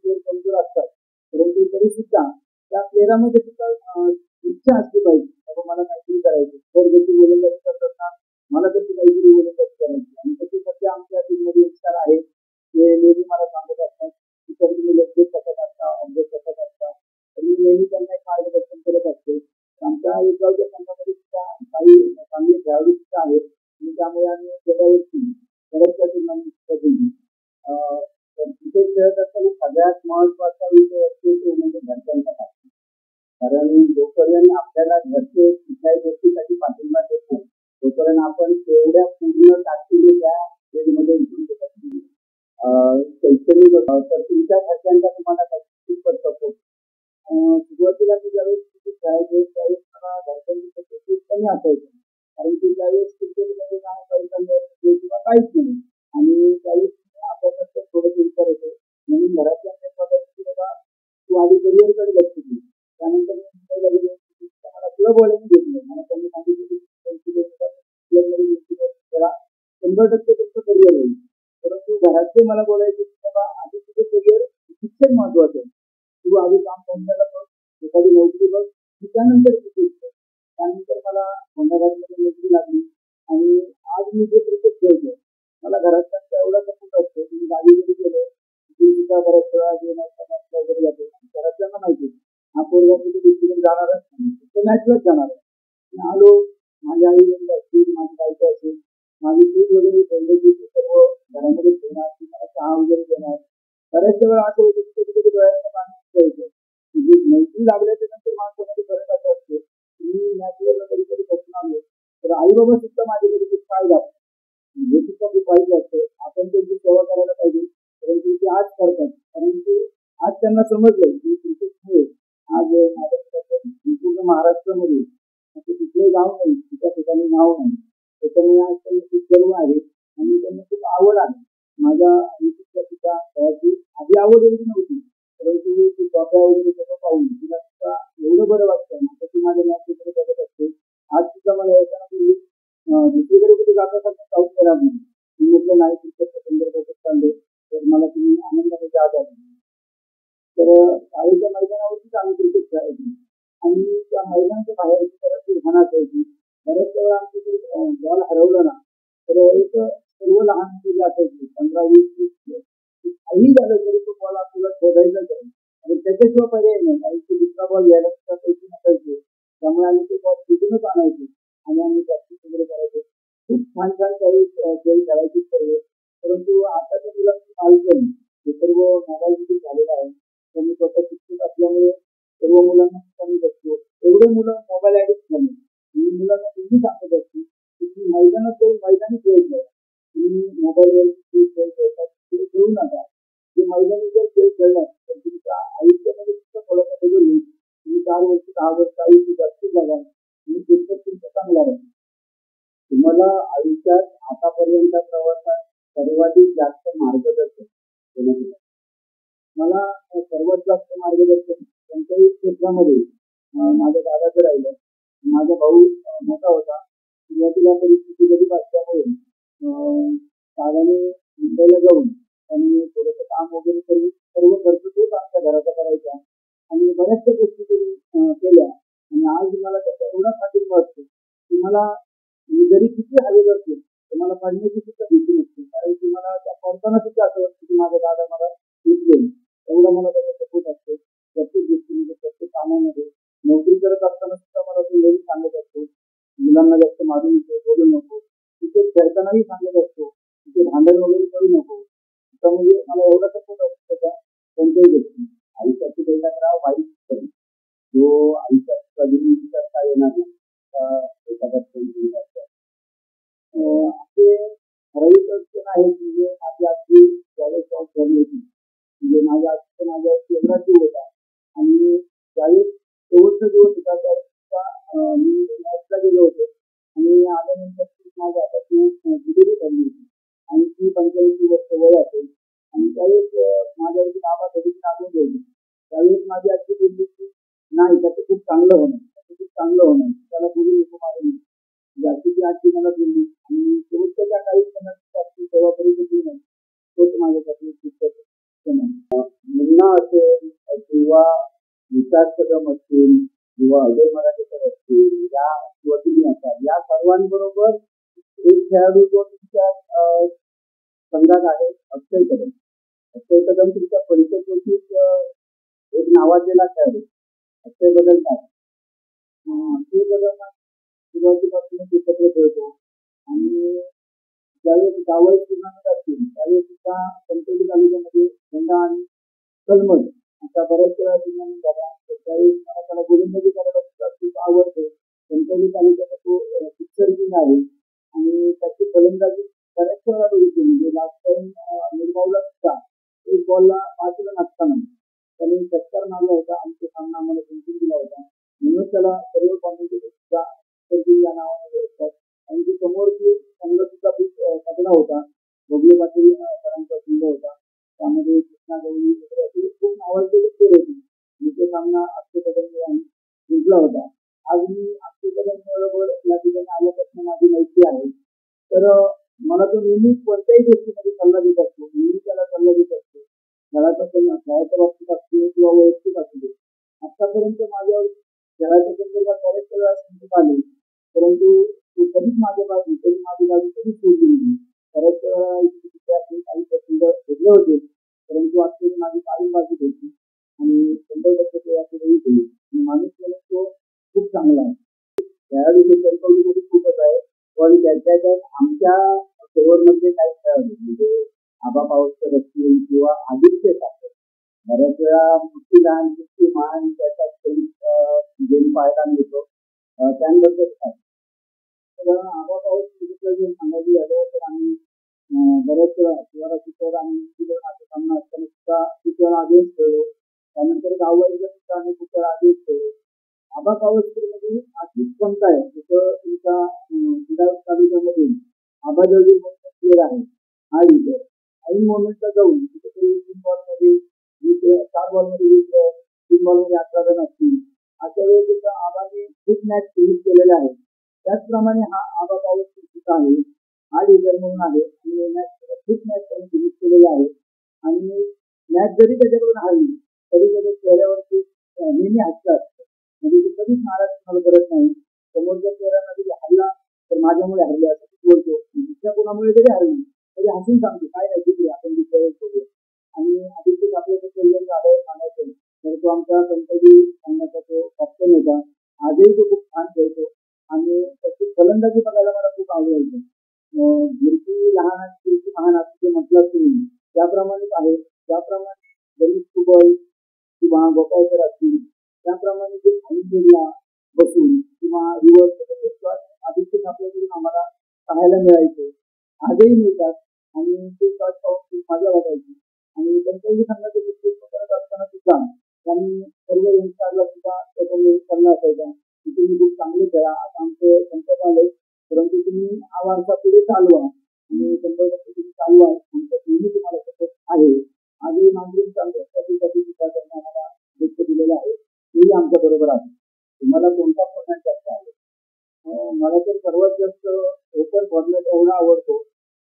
प्लेअर कमजोर असतात परंतु तरी सुद्धा त्या प्लेअरामध्ये सुद्धा इच्छा असली पाहिजे बाबा मला काहीतरी करायचं. तर जशी गोलंदाजी करत असताना मला तशी काहीतरी गोलंदाजी करायची आणि तशी सध्या आमच्या टीममध्ये यंगस्टर आहेत ते नेहमी मला सांगत असतात की सर तुम्ही लक्ष कसं करता अभ्यास कसा करता तर मी नेहमी त्यांना एक मार्गदर्शन करत असते. आमच्या एकगावच्या संघामध्ये सुद्धा काही चांगले खेळाडू सुद्धा आहेत आणि त्यामुळे आम्ही गेल्या वर्षी बऱ्याचशा टुर्नामेंट सुद्धा जिंकली. क्रिकेट खेळत असताना सगळ्यात महत्वाचा विषय असतो तो म्हणजे घरच्यांचा पाठिंबा. कारण जोपर्यंत आपल्याला घरचे कुठल्याही गोष्टीसाठी पाठिंबा देत नाही तोपर्यंत आपण तेवढ्या पूर्ण ताकदीने त्या खेळमध्ये उतरू शकत नाही. शैक्षणिक तर तुमच्या घरच्यांचा तुम्हाला कितपत सपोर्ट. सुरुवातीला मी ज्यावेळेस क्रिकेट खेळायचो त्यावेळेस मला घरच्यांची सपोर्ट कमी असायचं. कारण की त्यावेळेस क्रिकेटमध्ये काय करायचं किंवा काहीच नाही आणि त्यावेळेस अभ्यासात थोडंसं विचार होतो म्हणून घरातल्या बाबा तू आधी करिअरकडे लक्ष दे. त्यानंतर मी मुंबईला गेलो मला क्लब वाल्याने घेतलं. मला त्यांनी सांगितलं त्याला 100% तुमचं करिअर होईल. परंतु घरातले मला बोलायचे की बाबा आधी तुझं करिअर शिक्षण महत्वाचं आहे. तू आधी काम बंदायला बघ, एखादी नोकरी बघ, त्यानंतर क्रिकेट खेळ. त्यानंतर मला भंडाऱ्यामध्ये नोकरी लागली आणि आज मी जे क्रिकेट खेळतो मला घरातल्यांचा एवढा सपोर्ट असतो की गाडी जरी गेलो तिचा बऱ्याच वेळा वगैरे जातो. घरातल्यांना माहिती हा पोरगा तिथे दुसरीकडे जाणारच नाही, तो मॅचलाच जाणार आहे. आलो माझ्या आई वडील असतील, माझी बायको असेल, माझी सूट वगैरे ठेवण्याची सर्व घरामध्ये ठेवणार, मला चहा वगैरे देणार. बऱ्याचशा वेळा असं होतं की कधी डोळ्याचं पाणी यायचं. म्हणजे नोकरी लागल्याच्या नंतर माणसामध्ये फरक असा असतो मी मॅचला कधी कधी बसून आलो तर आई बाबा सुद्धा माझे कधी खूप काय जातात हे सुद्धा खूप वाईट असतं. आपण त्यांची सेवा करायला पाहिजे परंतु ते आज करतात. परंतु आज त्यांना समजलं की क्रिकेटमुळे आज माझ्या पूर्ण महाराष्ट्रामध्ये असं कुठलंही गाव नाही तिच्या ठिकाणी नाव नाही. त्याच्यामुळे आज त्यांना खूप गर्व आहे आणि त्यांना खूप आवड आहे. माझ्या युट्यूबच्या सुद्धा खेळाची आधी आवड एवढी नव्हती परंतु ती ट्रॉफ्या वगैरे सगळं पाहून तिला सुद्धा एवढं बरं वाटतं ना ती माझ्या मॅच वगैरे बघत असते. आज सुद्धा मला याच्यामध्ये दुसरीकडे कुठे जात असाल तर जाऊच येणार नाही. मी म्हटलं नाही क्रिकेटच्या संदर्भात चालले तर मला तुम्ही आनंदाने जात आहे. तर शाळेच्या मैदानावरतीच आम्ही क्रिकेट खेळायचो आणि त्या मैदानाच्या बाहेर बऱ्याच लहान असायची. बऱ्याच वेळा आमची ते बॉल हरवलं ना तर एक सर्व लहान मुली असायची 15-20 काही झालं तरी तो बॉल आपल्याला शोधायचा नाही आणि त्याच्याशिवाय पर्याय नाही. काही दुसरा बॉल घ्यायला सुद्धा पैसे नसायचे त्यामुळे आम्ही ते बॉल शोधूनच आणायचो आणि आम्ही प्रॅक्टिस वगैरे करायचो. खूप छान छान काही खेळ खेळायचे सर्व. परंतु आताच्या मुलांची पालकन हे सर्व मोबाईलमध्ये झालेलं आहे. त्यांनी स्वतः शिक्षक असल्यामुळे सर्व मुलांना मी बघतो एवढे मुलं मोबाईल ऍडिक्ट झाले. मी मुलांना नेहमी सांगत असतो की तुम्ही मैदानात जाऊन मैदानी खेळ खेळा. तुम्ही मोबाईलवर खेळ खेळतात ते खेळू नका. जे मैदानी जर खेळ खेळला तर तुमच्या आयुष्यामध्ये सुद्धा थोडासा बदल होईल. तुम्ही 4 वर्ष 6 वर्ष आयुष्य जास्तीत लागाल आणि तुमचं चांगला राहील. तुम्हाला आयुष्यात आतापर्यंत प्रवासात सर्वाधिक जास्त मार्गदर्शन मला सर्वात जास्त मार्गदर्शन कोणत्याही क्षेत्रामध्ये माझ्या दादाचं राहिलं. माझा भाऊ मोठा होता. सुरुवातीला परिस्थिती गरीब असल्यामुळे दादाने मुंबईला जाऊन आणि थोडंसं काम वगैरे करून सर्व खर्च तोच आमच्या घराचा करायचा आणि बऱ्याचशा गोष्टी त्यांनी केल्या आणि आज मला त्याचा एवढा पाठिंबा असतो की मला जरी किती हवेत असेल तर मला पडण्याची सुद्धा भीती नसते. कारण की मला त्या पडताना सुद्धा असं वाटतं की माझा दादा मला घेतले एवढा मला त्याचा सपोर्ट असतो. प्रत्येक गोष्टीमध्ये प्रत्येक कामामध्ये नोकरी करत असताना सुद्धा मला तो नेहमी सांगत असतो मुलांना जास्त मारू नको बोलू नको. तिथे खेळतानाही सांगत असतो तिथे भांडण वगैरे करू नको. त्यामुळे मला एवढा सपोर्ट असतो त्याचा कोणत्याही गोष्टी. आयुष्याची पहिला करावा वाईट करेल जो आयुष्यात कधी करता येणार नाही एखाद्या असे ठराविक अडचण आहेत. म्हणजे माझी आजी ज्यावेळेस जॉब झाली होती म्हणजे माझ्या आजीचा माझ्यावरती एवढा जीव होता आणि ज्यावेळेस शेवटचा दिवस होता त्यावेळेस मी मॅचला गेलो होतो आणि आल्यानंतर माझ्या हातातून डिलिव्हरी झाली होती आणि ती 85 वर्ष वय असेल आणि त्यावेळेस माझ्यावरती बाबा कधी लागून घ्यायची. त्यावेळेस माझी आजी बोलली की नाही त्याचं खूप चांगलं होणार त्याचं खूप चांगलं होणार त्याला बोलू नको मारून. जास्तीची आजी मला बोलली आणि शेवटच्या ज्या काही क्षणाची सेवा करू शकली नाही तोच माझ्यासाठी मुन्ना असेल किंवा विकास कदम असतील किंवा अजय मराठेकर असतील या किंवा तुम्ही असाल या सर्वांबरोबर एक खेळाडू जो तुमच्या संघात आहे अक्षय कदम. अक्षय कदम तुमच्या परिचयाचीच एक नावाजलेला खेळाडू. अक्षय बदल काय अक्षय कदम सुरुवातीपासून एकत्र खेळतो आणि ज्यावेळेस गावात टुर्नामेंट असतील त्यावेळेस सुद्धा कणकवली तालुक्यामध्ये पेंढा आणि कलमल असा बऱ्याच वेळा टुर्नामेंट झाला. त्यावेळी मला त्याला गोलंदाजी करायला सुद्धा खूप आवडते. कणकवली तालुक्याचा तो पिक्चर किंग आहे आणि त्याची फलंदाजी बऱ्याच वेळा बघितली. म्हणजे लास्ट टाइम निर्मावला सुद्धा एक बॉलला 5 रन असताना त्याने षटकार मारला होता आणि तो सामना आम्हाला जिंकून दिला होता. म्हणून त्याला सर्व कॉमेंटेटर सुद्धा या नावाने ओळखतात. आणि जो समोरची संघ सुद्धा खूप तगडा होता. भोगले पाटील सरांचा संघ होता. त्यामध्ये कृष्णा गवळी वगैरे असे खूप नावाजलेले खेळ होते आणि तो सामना अक्षय कदम यांनी जिंकला होता. आज मी अक्षय कदम बरोबर या ठिकाणी आल्यापासून माझी माहिती आहे. तर मला तो नेहमी कोणत्याही गोष्टीमध्ये सल्ला देत असतो. नेहमी त्याला सल्ला देत असतो. खेळाच्या बाबतीत असतो किंवा वैयक्तिक असतो. आतापर्यंत माझ्यावर खेळाच्या संदर्भात बरेच वेळा संकट आले, परंतु तो कधीच माझी बाजू कधीच सोडली नाही. बऱ्याच वेळा विद्यार्थी काही प्रसंग घेतले होते, परंतु आज त्यांनी माझी कायम बाजू घ्यायची आणि 100% ते यापुढेही केली. आणि माणूस म्हणून तो खूप चांगला आहे. खेळाविषयी कणकवलीमध्ये खूपच आहे, पण त्याच्या आमच्या फेवरमध्ये काही खेळाडू म्हणजे आबा पावसकर असतील किंवा आदित्य सारखे बऱ्याच वेळा मुक्तीदान मान त्याचा गेम पाहायला मिळतो. त्याबद्दल काय तर आबा पावसकर जर सांगायचं झालं तर आम्ही बऱ्याच वेळा शिवारा शिखर आणि मुक्तीदान सामना असताना सुद्धा खूप वेळा आधीच खेळलो. त्यानंतर गाववाईला सुद्धा आम्ही खूप वेळा आधीच खेळलो. आबा पावसकरमध्ये अशीच क्षमता आहे जसं तुमच्या क्रीडा तालुक्यामध्ये आबाजवळी प्लेअर आहे हा लिडर ऐन मोमेंटला जाऊन कुठेतरी 3 बॉलमध्ये 4 बॉलमध्ये 3 बॉलमध्ये 11 रन असतील अशा वेळेस सुद्धा आबाने खूप मॅच फिनिश केलेले आहे. त्याचप्रमाणे हा आबा पावसकर सुद्धा आहे, हा लिडर म्हणून आहे आणि खूप मॅच त्यांनी फिनिश केलेले आहे. आणि मॅच जरी त्याच्याकडून हरली तरी त्याच्या चेहऱ्यावरती नेहमी हास्य असतं. म्हणजे ते कधीच नाराज तुम्हाला करत नाही. समोरच्या चेहऱ्याला जरी हरला तर माझ्यामुळे हरले असं बोलतो. दुसऱ्या कोणामुळे जरी हरली तरी हसून सांगतो काय नाही तिथे आपण दुसऱ्या वेळेस बघू. आणि आदित्य आपल्याचं झालं सांगायचं तर तो आमच्या कणकवली संघाचा तो कॅप्टन होता. आजही तो खूप छान खेळतो आणि त्याची फलंदाजी बघायला मला खूप आवडायचं. गिरकी लहान आणि गिरकी लहान असं जे म्हटलं तुम्ही त्याप्रमाणेच आहे. त्याप्रमाणे गणेश कुबल किंवा गोपाळकर असतील त्याप्रमाणे ते खाली बसून किंवा रिव्हर्स आदित्य आपल्याकडून आम्हाला पाहायला मिळायचे, आजही मिळतात आणि ते शॉट पाहून खूप मजा वाटायची. आणि कणकवली संघाचे नेतृत्व करत असताना सुद्धा त्यांनी सर्व यंगस्टरला सुद्धा त्याच्यामध्ये सल्ला असायचा की तुम्ही खूप चांगले खेळा, आता आमचं संकट आलंय परंतु तुम्ही हा वारसा पुढे चालवा आणि 100% तुम्ही चालवा, आमचा नेहमी तुम्हाला सपोर्ट आहे. आजही नागरिक चांगल्यासाठी सुद्धा त्यांनी आम्हाला व्यक्त दिलेलं आहे. तेही आमच्या बरोबर आहे. तुम्हाला कोणता फॉर्मॅट जास्त आहे? मला तर सर्वात जास्त ओपन फॉर्मॅट एवढा आवडतो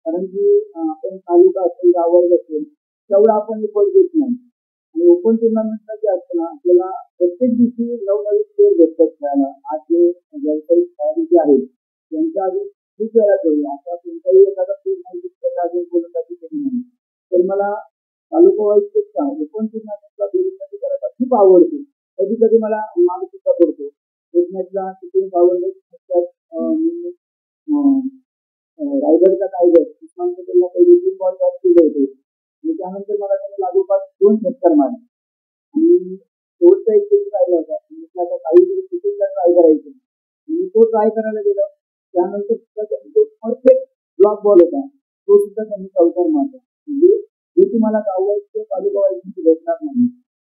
कारण की आपण तालुका असेल गावावर असेल तेवढा आपण रिपोर्ट देत नाही. आणि ओपन टुर्नामेंटला जे असतं ना आपल्याला प्रत्येक दिवशी नवनवीन प्लेअर भेटतात खेळायला. आज जे व्यावसायिक खेळाडू जे आहेत त्यांच्या अजून खूप वेळा करूया आता कोणताही एखादा प्लेअर नाही दिसतं अजून गोलंदाजी केली नाही. तर मला तालुका वाईज पेक्षा ओपन टुर्नामेंटला गोलंदाजी करायला खूप आवडते. कधी कधी मला मार्ग सुद्धा पडतो. एक मॅचला किती आवडले रायगडचा टायगर उस्मान पटेलला पहिले 3 बॉल टॉस केले होते आणि त्यानंतर मला त्याने लागोपाठ 2 षटकार मारले आणि शेवटचा एक चेक राहिला होता. आता काहीतरी शूटिंगला ट्राय करायचं आणि तो ट्राय करायला गेला. त्यानंतर सुद्धा त्यांनी तो परफेक्ट ब्लॉक बॉल होता तो सुद्धा त्यांनी चौकार मारला. म्हणजे हे तुम्हाला गाववाईज तालुका वाईज भेटणार नाही,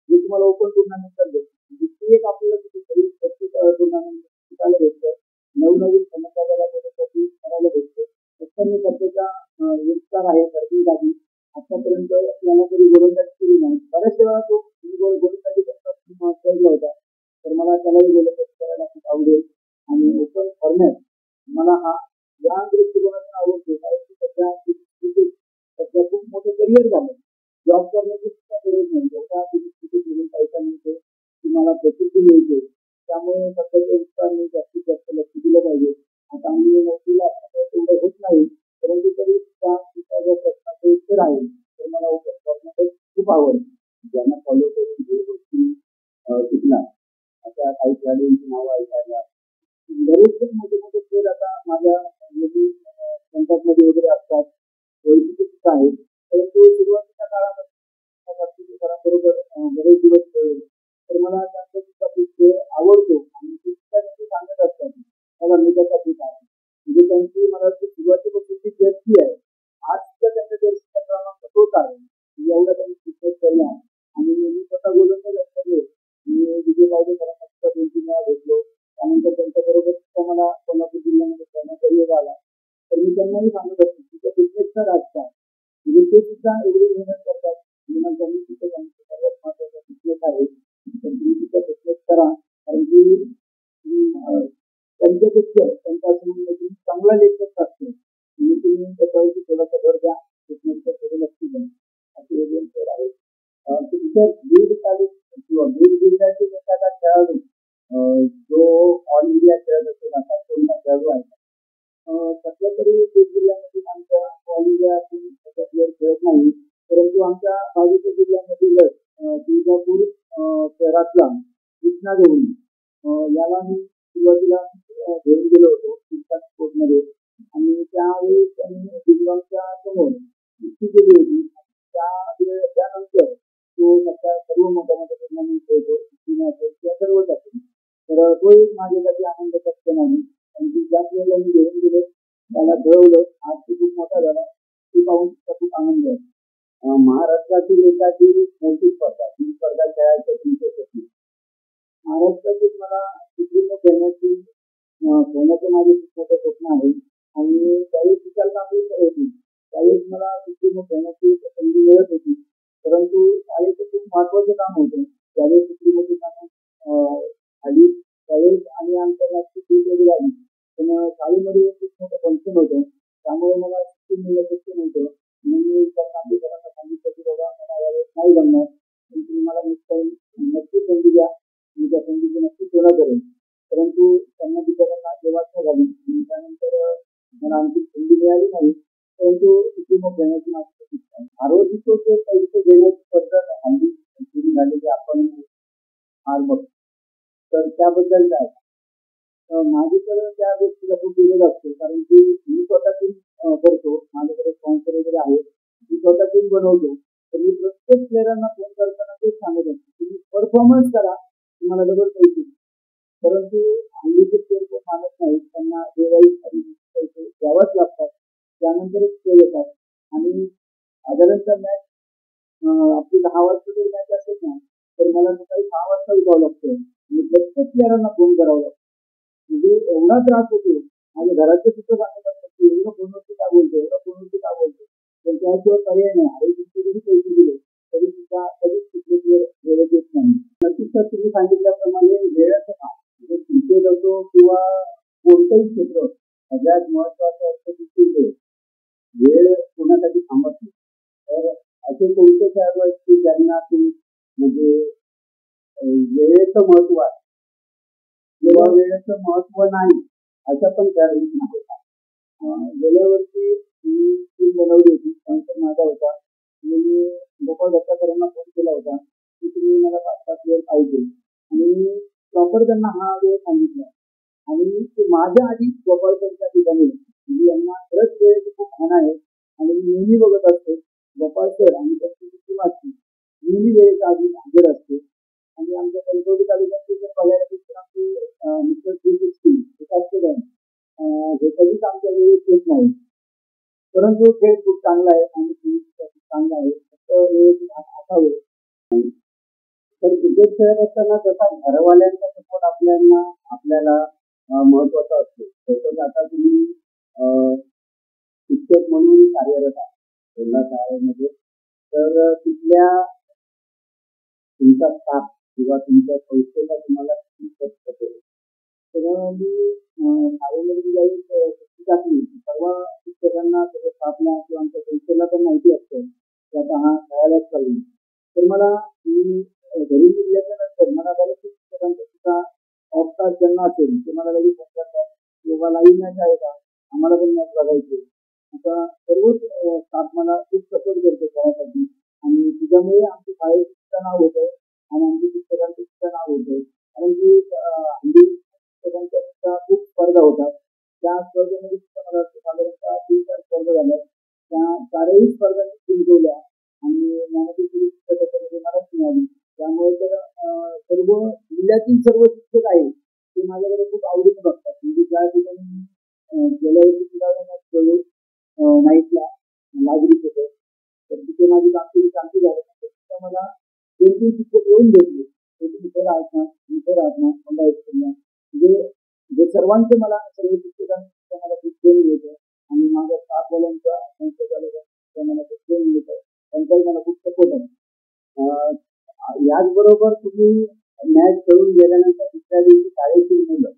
जे तुम्हाला ओपन टुर्नामेंटला भेटतं. म्हणजे ते एक आपल्याला कुठेतरी प्रत्येक टुर्नामेंट शिकायला भेटतं, नवनवीन समस्याला त्याच्यासाठी करायला भेटतं. फक्त मी सध्याचा विस्तार आहे सर्दी जागी आतापर्यंत याला तरी गोलंदाजी केली नाही. बऱ्याच वेळा तो गोलंदाजी खेळला होता तर मला त्यालाही गोलंदाजी करायला खूप आवडेल. आणि ओपन फॉर्मॅट मला हा या दृष्टिकोनातून आवडतो कारण की सध्या खूप मोठं करिअर झालं. जॉब करण्याची सुद्धा गरज नाही. एका स्थितीत पैसा मिळतो, तुम्हाला प्रसिद्धी मिळते. त्यामुळे सध्याच्या विस्ताराने जास्तीत जास्त लक्ष दिलं पाहिजे. आता आम्ही नोकरीला तेवढं होत नाही परंतु तरी सुद्धा जर प्रश्नाचं उत्तर आहे तर मला ओपन फॉर्मॅट खूप आवडतं. ज्यांना फॉलो करून जे गोष्टी शिकला अशा काही खेळाडूंची नावं ऐकायला बरेचसे मोठे मोठे खेळ आता माझ्या कॉन्टॅक्टमध्ये वगैरे असतात, ओळखीचे सुद्धा आहेत. परंतु सुरुवातीच्या काळामध्ये बरेच दिवस खेळलो. तर मला त्यांचा सुद्धा खूप खेळ आवडतो आणि ते सुद्धा त्यांनी सांगत असतात मला मी त्यासाठी काय म्हणजे त्यांची मला वाटतं सुरुवातीपासून जी जर्सी आहे आज सुद्धा त्यांच्या जर्सीचा क्रमांक तोच आहे. एवढा त्यांनी क्रिकेट खेळला आणि मी स्वतः बोलून असतो मी विजय पावडे सरांना सुद्धा 2-3 वेळा भेटलो. त्यानंतर त्यांच्याबरोबर सुद्धा मला कोल्हापूर जिल्ह्यामध्ये खेळण्याचा योग आला. तर मी त्यांनाही सांगत असतो तिथं फिटनेसचा राजकारण म्हणजे ते सुद्धा एवढी मेहनत करतात. आणि त्यांनी तिथं त्यांचं सर्वात महत्वाचा फिटनेस आहे. तर तुम्ही तिथं फिटनेस करा कारण की त्यांच्यापेक्षा त्यांचा असं म्हणणं तुम्ही चांगला लेखक असतो आणि तुम्ही त्याच्यावरती थोडासा भर द्या फिटनेसच्या थोडं लक्ष द्या असे वेगवेगळे खेळ आहेत. तिथं बीड तालुका किंवा बीड जिल्ह्यातील एखादा खेळाडू जो ऑल इंडिया खेळत असेल असा कोणता खेळाडू आहे सध्या तरी बीड जिल्ह्यामध्ये आमच्या ऑल इंडिया असून प्लेअर खेळत नाही परंतु आमच्या बाजूच्या जिल्ह्यामधीलच तुळजापूर शहरातला कृष्णा गवळी याला मी सुरुवातीला घेऊन गेलो होतो स्पोर्टमध्ये आणि त्यावेळी त्यांनी दिव्यांच्या समोर कुस्ती केली होती. त्यानंतर तो सध्या सर्व मोठ्या टुर्नामेंट खेळतो त्या सर्वच असेल तर तो एक माझ्यासाठी आनंदाचा क्षण आहे आणि ज्या प्लेअरला मी घेऊन गेलो त्याला घडवलं आज तो खूप मोठा झाला ती पाहून खूप आनंद आहे. महाराष्ट्रातील एखादी मोठी स्पर्धा ही स्पर्धा खेळायच्या 300 महाराष्ट्रातील मला सुप्रीमो खेळण्याचे माझे खूप मोठं स्वप्न आहे आणि त्यावेळेस विचार चांगली होती त्यावेळेस मला सुप्रीमो खेळण्याची संधी मिळत होती परंतु शाळेचं खूप महत्वाचं काम होतं त्यावेळेस सुप्रीमोची आली त्यावेळेस आणि आंतरराष्ट्रीय टीम वगैरे आली पण शाळेमध्ये खूप मोठं फंक्शन होतं त्यामुळे मला सुट्टी मिळणं शक्य नव्हतं म्हणून मी सरांना सांगितलं की बाबा मला यावेळेस नाही जमणार पण तुम्ही मला नक्की संधी द्या मी त्या संधीची नक्की सेवा करेन परंतु त्यांना बिचारांना जेव्हा झाली आणि त्यानंतर मला आणखी संधी मिळाली नाही परंतु सुप्रीमो खेळण्याची माझी इच्छा आहे. आरोग्य जे पैसे देण्याची पद्धत हल्ली सुरू झालेली आपण फार बघतो तर त्याबद्दल काय माझ्याकडे त्या गोष्टीला खूप विरोध असतो कारण की मी स्वतः टीम करतो माझ्याकडे स्पॉन्सर वगैरे आहे मी स्वतः टीम बनवतो तर मी प्रत्येक प्लेअरांना फोन करताना तेच सांगत असतो तुम्ही परफॉर्मन्स करा तुम्हाला डबल पैसे परंतु हल्लीचे प्लेअर कोण मानत नाहीत त्यांना देवाई पैसे द्यावाच लागतात त्यानंतरच खेळ येतात आणि साधारणतः मॅच आपली 10 वाजता जर मॅच असेल ना तर मला सकाळी 6 वाजता उठावं लागतं आणि प्रत्येक प्लेअरांना फोन करावा लागतो म्हणजे एवढा त्रास होतो माझ्या घराचे सुद्धा सांगत असतात की एवढं फोनवरती का बोलतो एवढं फोनवरती का बोलतो पण त्याशिवाय पर्याय नाही आणि तुमचे जरी पैसे दिले तरी सुद्धा कधीच कुठले प्लेअर वेळेत येत नाही. नक्कीच तर तुम्ही सांगितल्याप्रमाणे वेळाचं काम म्हणजे क्रिकेट असो किंवा कोणतंही क्षेत्र सगळ्यात महत्वाचं असतं की वेळ कोणासाठी थांबत नाही तर असे कोणते खेळाडू आहेत की ज्यांना तुम्ही म्हणजे वेळेचं महत्व आहे किंवा वेळेचं महत्व नाही अशा पण खेळाडू नाही. गेल्या वर्षी मी टीम बनवली होती स्पॉन्सर माझा होता मी गोपाळ दत्ताकरांना फोन केला होता की तुम्ही मला 5-6 प्लेअर पाहिजे आणि प्रॉपर त्यांना हा वेळ सांगितला आणि ते माझ्या आधी गोपाळकरच्या ठिकाणी म्हणजे यांना खरंच वेळेची खूप भान आहे आणि मी नेहमी बघत असतो गोपाळकर आणि त्यांची टीम असते नेहमी वेळेच्या आधी हजर असते आणि आमच्या कणकवली तालुक्यात जर बघायला गेलं आमचे मिस्टर 360 हे कधीच आमच्या वेळेत येत नाही परंतु खेळ खूप चांगला आहे आणि चांगला आहे फक्त वेळेचं असावे तर क्रिकेट खेळत असताना जसा घरवाल्यांचा सपोर्ट आपल्याला महत्वाचा असतो तसंच आता तुम्ही शिक्षक म्हणून कार्यरत आहे जिल्हा शाळेमध्ये तर तिथल्या तुमचा स्टाफ किंवा तुमच्या संस्थेला तुम्हाला तेव्हा मी शाळेमध्ये ज्यावेळेस सुट्टी टाकली सर्व शिक्षकांना सगळं स्टाफला किंवा आमच्या संस्थेला पण माहिती असतं की आता हा शाळेलाच चालू तर मला मी घरी निघल्याच्या नंतर मला बऱ्याच शिक्षकांचा सुद्धा ऑफ तास ज्यांना असेल ते मला लगेच फोन करतात किंवा लाईव्ह मॅच आहे का आम्हाला पण मॅच बघायची आता सर्वच स्टाफ मला खूप सपोर्ट करतो खेळासाठी आणि त्याच्यामुळे आमच्या शाळेचं सुद्धा नाव होतं आणि आमच्या शिक्षकांचं सुद्धा नाव होतं कारण की हल्ली शिक्षकांच्या सुद्धा खूप स्पर्धा होतात त्या स्पर्धेमध्ये सुद्धा मला साधारणतः 3-4 स्पर्धा झाल्या त्या 4ही स्पर्धा जिंकवल्या आणि ज्ञानपीठ सुद्धा त्याच्यामध्ये मलाच मिळाली त्या त्यामुळे तर सर्व जिल्ह्यातील सर्व शिक्षक आहेत ते माझ्याकडे खूप आवडीने बघतात. म्हणजे ज्या ठिकाणी गेल्या वर्षी सुद्धा खेळलो नाईटला नागरिक होतं, तर तिथे माझी कामगिरी चांगली झाली. तिथं मला 2-3 शिक्षक येऊन भेटले. ते इथे राहत ना, इथे राहत ना, मला म्हणजे जे सर्वांचे मला सर्व शिक्षकांचं मला खूप प्रेम मिळतं आणि माझ्या स्टाफवाल्यांचा संस्थाचालकांचा मला खूप प्रेम मिळतं. त्यांचाही मला खूप सपोर्ट आहे. याचबरोबर तुम्ही मॅच खेळून गेल्यानंतर दुसऱ्या दिवशी शाळेतील मुलं,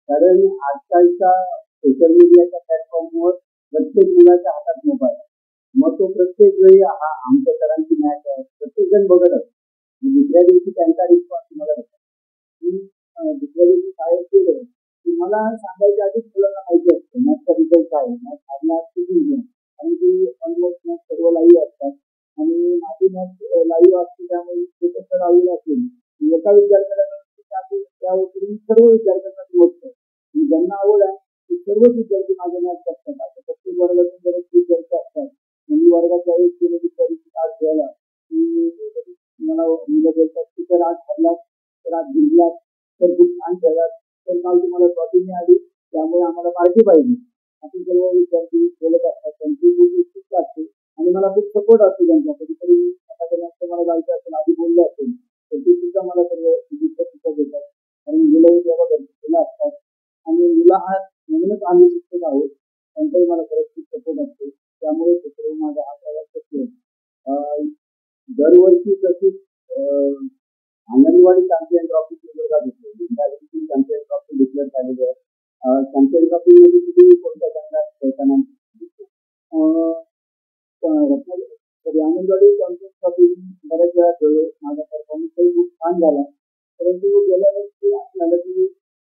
कारण आजकालच्या सोशल मीडियाच्या प्लॅटफॉर्मवर प्रत्येक मुलाच्या हातात मोबाईल आहे. मग तो प्रत्येक वेळी हा आमच्या सरांची मॅच आहे प्रत्येक जण बघत असतो. दुसऱ्या दिवशी त्यांचा रिस्पॉन्स मला येतो की दुसऱ्या दिवशी शाळेत गेलो की मला सांगायच्या आधीच मुलांना माहिती असतं मॅचचा रिझल्ट काय आहे, मॅच हरणार किती जिंकणार. कारण की ऑलमोस्ट मॅच सर्व लाईव्ह असतात आणि माझी मॅच लाईव्ह असते त्यामुळे ते तर लावलेलं असेल एका विद्यार्थ्याला त्यावरून सर्व विद्यार्थ्यांना समजतं की ज्यांना आवड आहे ते सर्वच विद्यार्थी माझ्या मॅच करतात. आता प्रत्येक वर्गातून बरेच विद्यार्थी असतात. म्हणजे वर्गात ज्यावेळेस गेले विद्यार्थी आज खेळायला की मला मुलं बोलतात की तर आज हरलात तर आज जिंकलात तर खूप छान खेळलात तर काल तुम्हाला ट्रॉफी मिळाली त्यामुळे आम्हाला पार्टी पाहिजे. असे सर्व विद्यार्थी बोलत असतात. त्यांची खूप उत्सुकता असते आणि मला खूप सपोर्ट असतो त्यांचा. कधीतरी आता मला जायचं असेल आधी बोललं असेल तर ते सुद्धा मला सर्व शिक्षक देतात. कारण मुलं जेव्हा मुलं असतात आणि मुलं हा म्हणूनच आम्ही शिक्षक आहोत त्यांचाही मला खरंच खूप सपोर्ट असतो. त्यामुळे सर्व माझा हा प्रवास शक्य आहे. दरवर्षी तशीच anganwadi champion trophy champion trophy declare झालेली आहे. चॅम्पियन ट्रॉफी मध्ये तुम्ही कोणत्या संघात खेळताना अंगणवाडी चॅम्पियन ट्रॉफी बऱ्याच वेळा खेळलो. माझा परफॉर्मन्सही खूप छान झाला. परंतु गेल्या वर्षी असं झालं की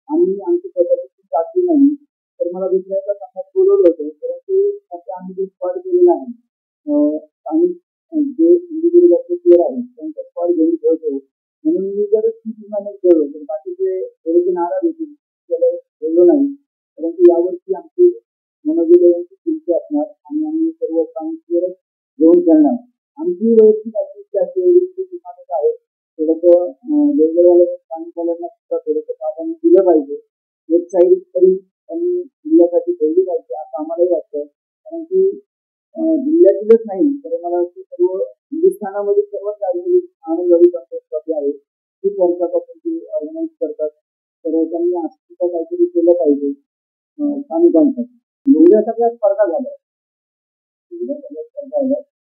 आम्ही आमची स्वतःची चाचणी नाही तर मला दुसऱ्या एका संघात बोलवलं होतं. परंतु आता आम्ही जे स्पॉट केलेला आहे आम्ही जे सिंधुदुर्गाचे प्लेअर आहेत त्यांचा स्पॉट घेऊन खेळतो. म्हणून मी जर ती टुर्नामेंट खेळलो तर बाकीचे थोडेसे नाराज होतील त्याला खेळलो नाही. परंतु यावर्षी आमची मनोविजयांची चिंता असणार आणि आम्ही सर्व सायन्सवरच घेऊन खेळणार. आमची वैयक्तिक जास्त टुर्नामेंट आहे. थोडंसं वेगवेगळ्या स्थानिकांना सुद्धा थोडंसं प्राधान्य दिलं पाहिजे. एक साईड तरी त्यांनी जिल्ह्यासाठी ठेवली पाहिजे असं आम्हालाही वाटतं. कारण की जिल्ह्यातीलच नाही तर मला वाटतं सर्व हिंदुस्थानामध्ये सर्वात जास्त आनंदवाडी ट्रॉफी आहे. खूप वर्षापासून ती ऑर्गनाईज करतात. तर त्यांनी असं सुद्धा काहीतरी केलं पाहिजे स्थानिकांसाठी. एवढ्या सगळ्या स्पर्धा झाल्या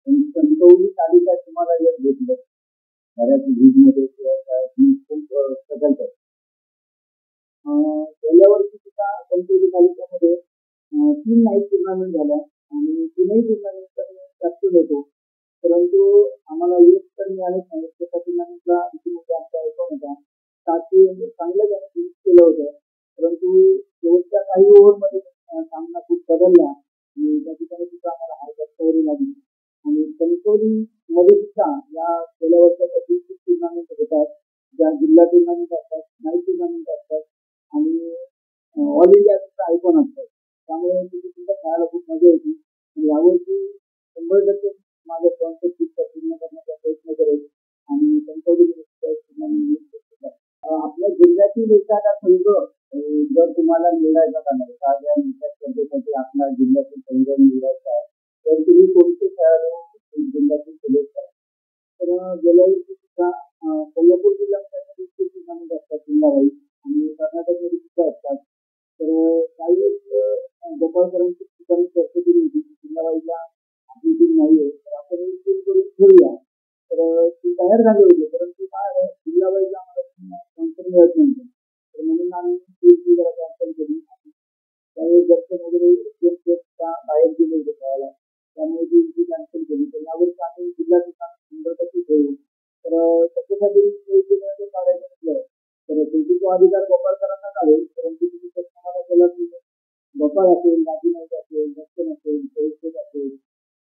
कणकवली तालुक्यात तुम्हाला यश भेटलं बऱ्याच लीगमध्ये खूप स्ट्रगल करतात. गेल्या वर्षी सुद्धा कणकवली तालुक्यामध्ये 3 नाईट टुर्नामेंट झाल्या आणि 3ही टुर्नामेंट सक्सेस होतो. परंतु आम्हाला यश तर मिळालंच नाही. एका टुर्नामेंटला इतिमध्ये आमचा ऐकून होता चांगलं त्याने फिनिश केलं होतं. परंतु शेवटच्या काही ओव्हरमध्ये सामना खूप बदलला आणि त्या ठिकाणी सुद्धा आम्हाला हार पत्करावी लागली. आणि कणकवलीमध्ये सुद्धा या गेल्या वर्षासाठी खूप टुर्नामेंट होतात. ज्या जिल्हा टुर्नामेंट असतात, नाईट टुर्नामेंट असतात आणि ऑल इंडिया सुद्धा आयकॉन असतात. त्यामुळे तिथे सुद्धा खेळायला खूप मजा येते. आणि यावर्षी 100% माझं स्पॉन्सरशिप पूर्ण करण्याचा प्रयत्न करेल आणि कणकवली टुर्नामेंट आपल्या जिल्ह्यातील एखादा संघ जर तुम्हाला निवडायचा झाला एखाद्या मोठ्या स्पर्धेसाठी आपला जिल्ह्यातील संघ निवडायचा आहे तर तुम्ही कोणते खेळाडू जिल्ह्यातील सिलेक्ट करा. तर गेल्या वर्षी सुद्धा कोल्हापूर जिल्ह्यामध्ये टुर्नामेंट असतात जिल्हावाईज आणि कर्नाटकमध्ये सुद्धा असतात. तर काही गोपाळकरांची ठिकाणी चर्चा केली होती जिल्हावाईजला आपली टीम नाही आहे तर आपण टीम करून खेळूया. तर ती तयार झाली होती. परंतु काय आहे जिल्हावाईजला आम्हाला स्पॉन्सर मिळत नव्हतं. तर म्हणून आम्ही टीम जरा कॅन्सल केली. त्यावेळेस दर्शन वगैरे बाहेर गेले होते खेळायला त्यामुळे ती कॅन्सल केली. तर यावर्षी आम्ही जिल्हा 100% खेळू. तर त्याच्यासाठी काढायचं म्हटलं तर शेवटी तो अधिकार गोपाळकरांना काढेल. परंतु तुम्ही तुम्हाला केला की गोपाळ असेल, राजीनाईक असेल, दर्शन असेल, चौशेक असेल,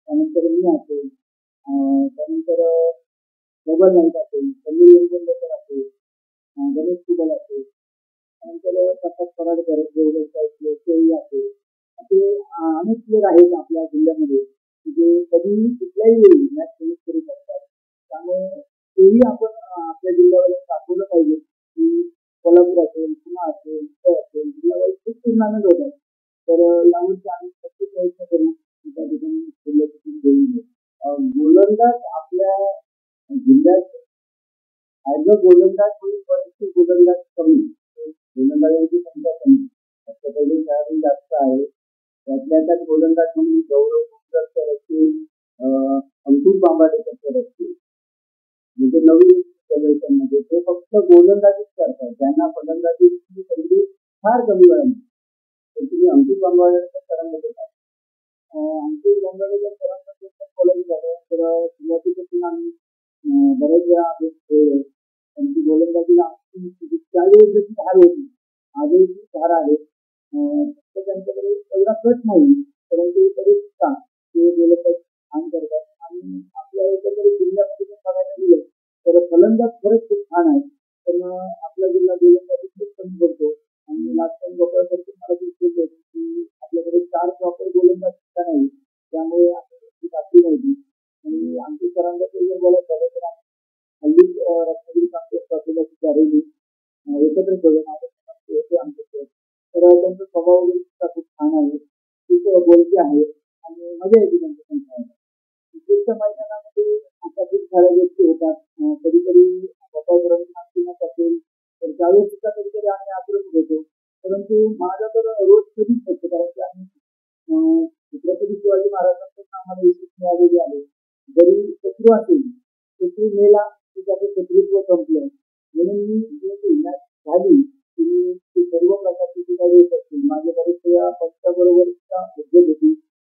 त्यानंतर मी असेल, त्यानंतर मोबाईल नाईक असेल, समीर वेंगुर्लेकर असेल, गणेश कुबल असेल, त्यानंतर प्रकाश पराडकर असेल असे अनेक प्लेअर आहेत आपल्या जिल्ह्यामध्ये जे कधी कुठल्याही वेळी मॅच फिनिश करू शकतात. त्यामुळे तेही आपण आपल्या जिल्ह्यावर दाखवलं पाहिजे की कोल्हापूर असेल, पुणे असेल, इथं असेल, जिल्ह्यावर खूप टुर्नामेंट होतात. तर यावर्षी आम्ही नक्की प्रयत्न करू की त्या ठिकाणी जिल्ह्याची टीम घेऊन येऊ. गोलंदाज आपल्या जिल्ह्यात ॲज अ गोलंदाज होईल परंतु गोलंदाज कमी, गोलंदाजांची संख्या कमी, पहिले खेळाडू जास्त आहे. त्यातल्या त्यात गोलंदाज म्हणून गौरव गुजरात सर असतील, अंकुश बांबाडेकर सर असतील, म्हणजे नवीन जनरेशन मध्ये ते फक्त गोलंदाजीच करतात. त्यांना फलंदाजीची संधी फार कमी वेळा मिळते. तर तुम्ही अंकुश बांबाडेकर सरांमध्ये काय अंकुश बांबाडेकर सरांमध्ये बोलायचं झालं तर सुरुवातीपासून आम्ही बऱ्याच वेळा आम्ही खेळलो. त्यांची गोलंदाजीला त्यावेळी जशी धार होती आजही ती धार आहे. फक्त त्यांच्याकडे एवढा कट नाही, परंतु तरी सुद्धा ते गोलंदाज छान करतात. आणि आपल्या एकंदरीत जिल्ह्यामध्ये जर बघायला गेलं तर फलंदाज खरंच खूप छान आहे. पण आपला जिल्हा गोलंदाजी खूप कमी पडतो. आणि लास्ट टाइम गोपाळसारखी मला दिसत होती की आपल्याकडे 4 प्रॉपर गोलंदाज सुद्धा नाही, त्यामुळे आपल्याला बाकी नव्हती. आणि आमच्या सरांबद्दल जर बोलायचं झालं तर हल्लीच रत्नागिरी काँग्रेस ट्रॉफीला सुद्धा राहिली एकत्र खेळून होते आमचे खेळ. तर त्यांचा स्वभाव वगैरे सुद्धा खूप छान आहे, खूप बोलके आहे आणि मजा येते त्यांच्या संख्या. क्रिकेटच्या मैदानामध्ये आता खूप साऱ्या गोष्टी होतात. कधी कधी गोपाळसरांची नाट्य मॅच असेल तर त्यावेळेस सुद्धा कधीतरी आम्ही आक्रमक होतो. परंतु माझा तर रोज कधीच नसतो, कारण की आम्ही छत्रपती शिवाजी महाराजांचं आम्हाला यशस्वी मिळालेली आहे. जरी शत्रू असेल, शत्रू मेला की त्याचं शत्रुत्व संपलं. म्हणून मी जी मॅच झाली की ती सर्व प्रकारची जी काही होत असतील माझ्या बरेच वेळा पक्षाबरोबर सुद्धा उद्योग होती.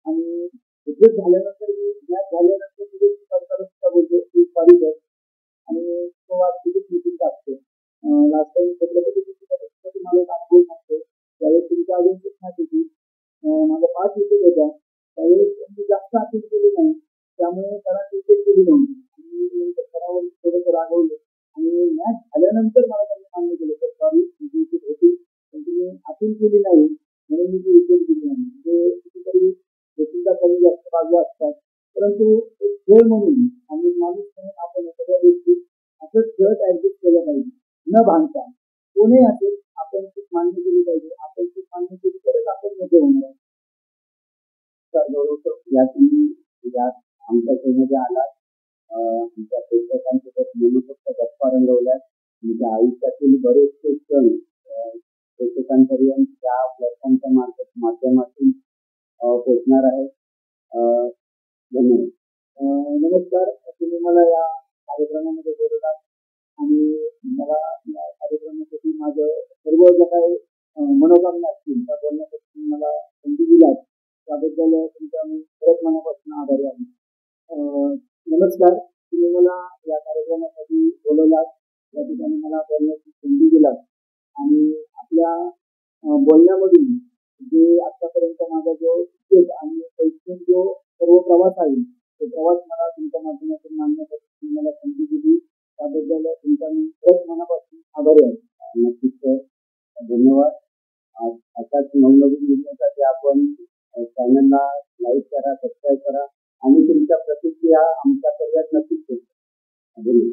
आणि उद्योग झाल्यानंतर मी मॅच झाल्यानंतर तिथे सरकार सुद्धा बोलतो की सॉरी सर, आणि तो आज किती मिटिंग असतो. लास्ट टाइम छत्रपती तुम्हाला एक अनुभव सांगतो. त्यावेळेस तुमच्या अजून खूप मॅच होती, माझा 5 विकेट होत्या. त्यावेळेस त्यांनी जास्त अपील केली नाही, त्यामुळे त्याला क्रिकेट केली नव्हती. आणि नंतर सरावर थोडंसं रागवलं आणि मॅच झाल्यानंतर मला त्यांनी मान्य केलं तर सॉरी तुमची विकेट होती, पण तुम्ही अपील केली नाही म्हणून मी ती विकेट दिली नाही. म्हणजे कितीतरी सुद्धा कमी जास्त बाजू असतात. परंतु एक खेळ म्हणून आणि माणूस म्हणून आपण सगळ्या गोष्टी असंच खेळत ऍडजस्ट केलं पाहिजे, न भांडता. कोणीही असेल आपण चूक मान्य केली पाहिजे. आपण चूक मान्य केली तरच आपण मोठे होणार. या तुम्ही या आमच्या शोमध्ये आलात, आमच्या प्रेक्षकांसोबत मनसोक्त गप्पा रंगवल्यात. तुमच्या आयुष्यातील बरेचसे क्षण प्रेक्षकांपर्यंत त्या प्लॅटफॉर्मच्या माध्यमातून पोचणार आहे. धन्यवाद. नमस्कार, तुम्ही मला या कार्यक्रमामध्ये बोलवलात आणि मला या कार्यक्रमासाठी माझं सर्व ज्या काही मनोकामना असतील त्या बोलण्यासाठी मला संधी दिलात, त्याबद्दल तुमचा मी परत मनापासून आभारी आहे. नमस्कार, तुम्ही मला या कार्यक्रमासाठी बोलवलात, या ठिकाणी मला बोलण्याची संधी दिलात आणि आपल्या बोलण्यामधून जे आतापर्यंत माझा जो क्रिकेट आणि शैक्षणिक जो सर्व प्रवास आहे तो प्रवास मला तुमच्या माध्यमातून मांडण्यासाठी मला संधी दिली, त्याबद्दल तुमचा मी परत मनापासून आभारी आहे. नक्कीच सर, धन्यवाद. अशाच नवनवीन व्हिडिओसाठी आपण चॅनलला लाईक करा, सबस्क्राईब करा आणि तुमच्या प्रतिक्रिया आमच्यापर्यंत नक्कीच पोहोचवा. धन्यवाद.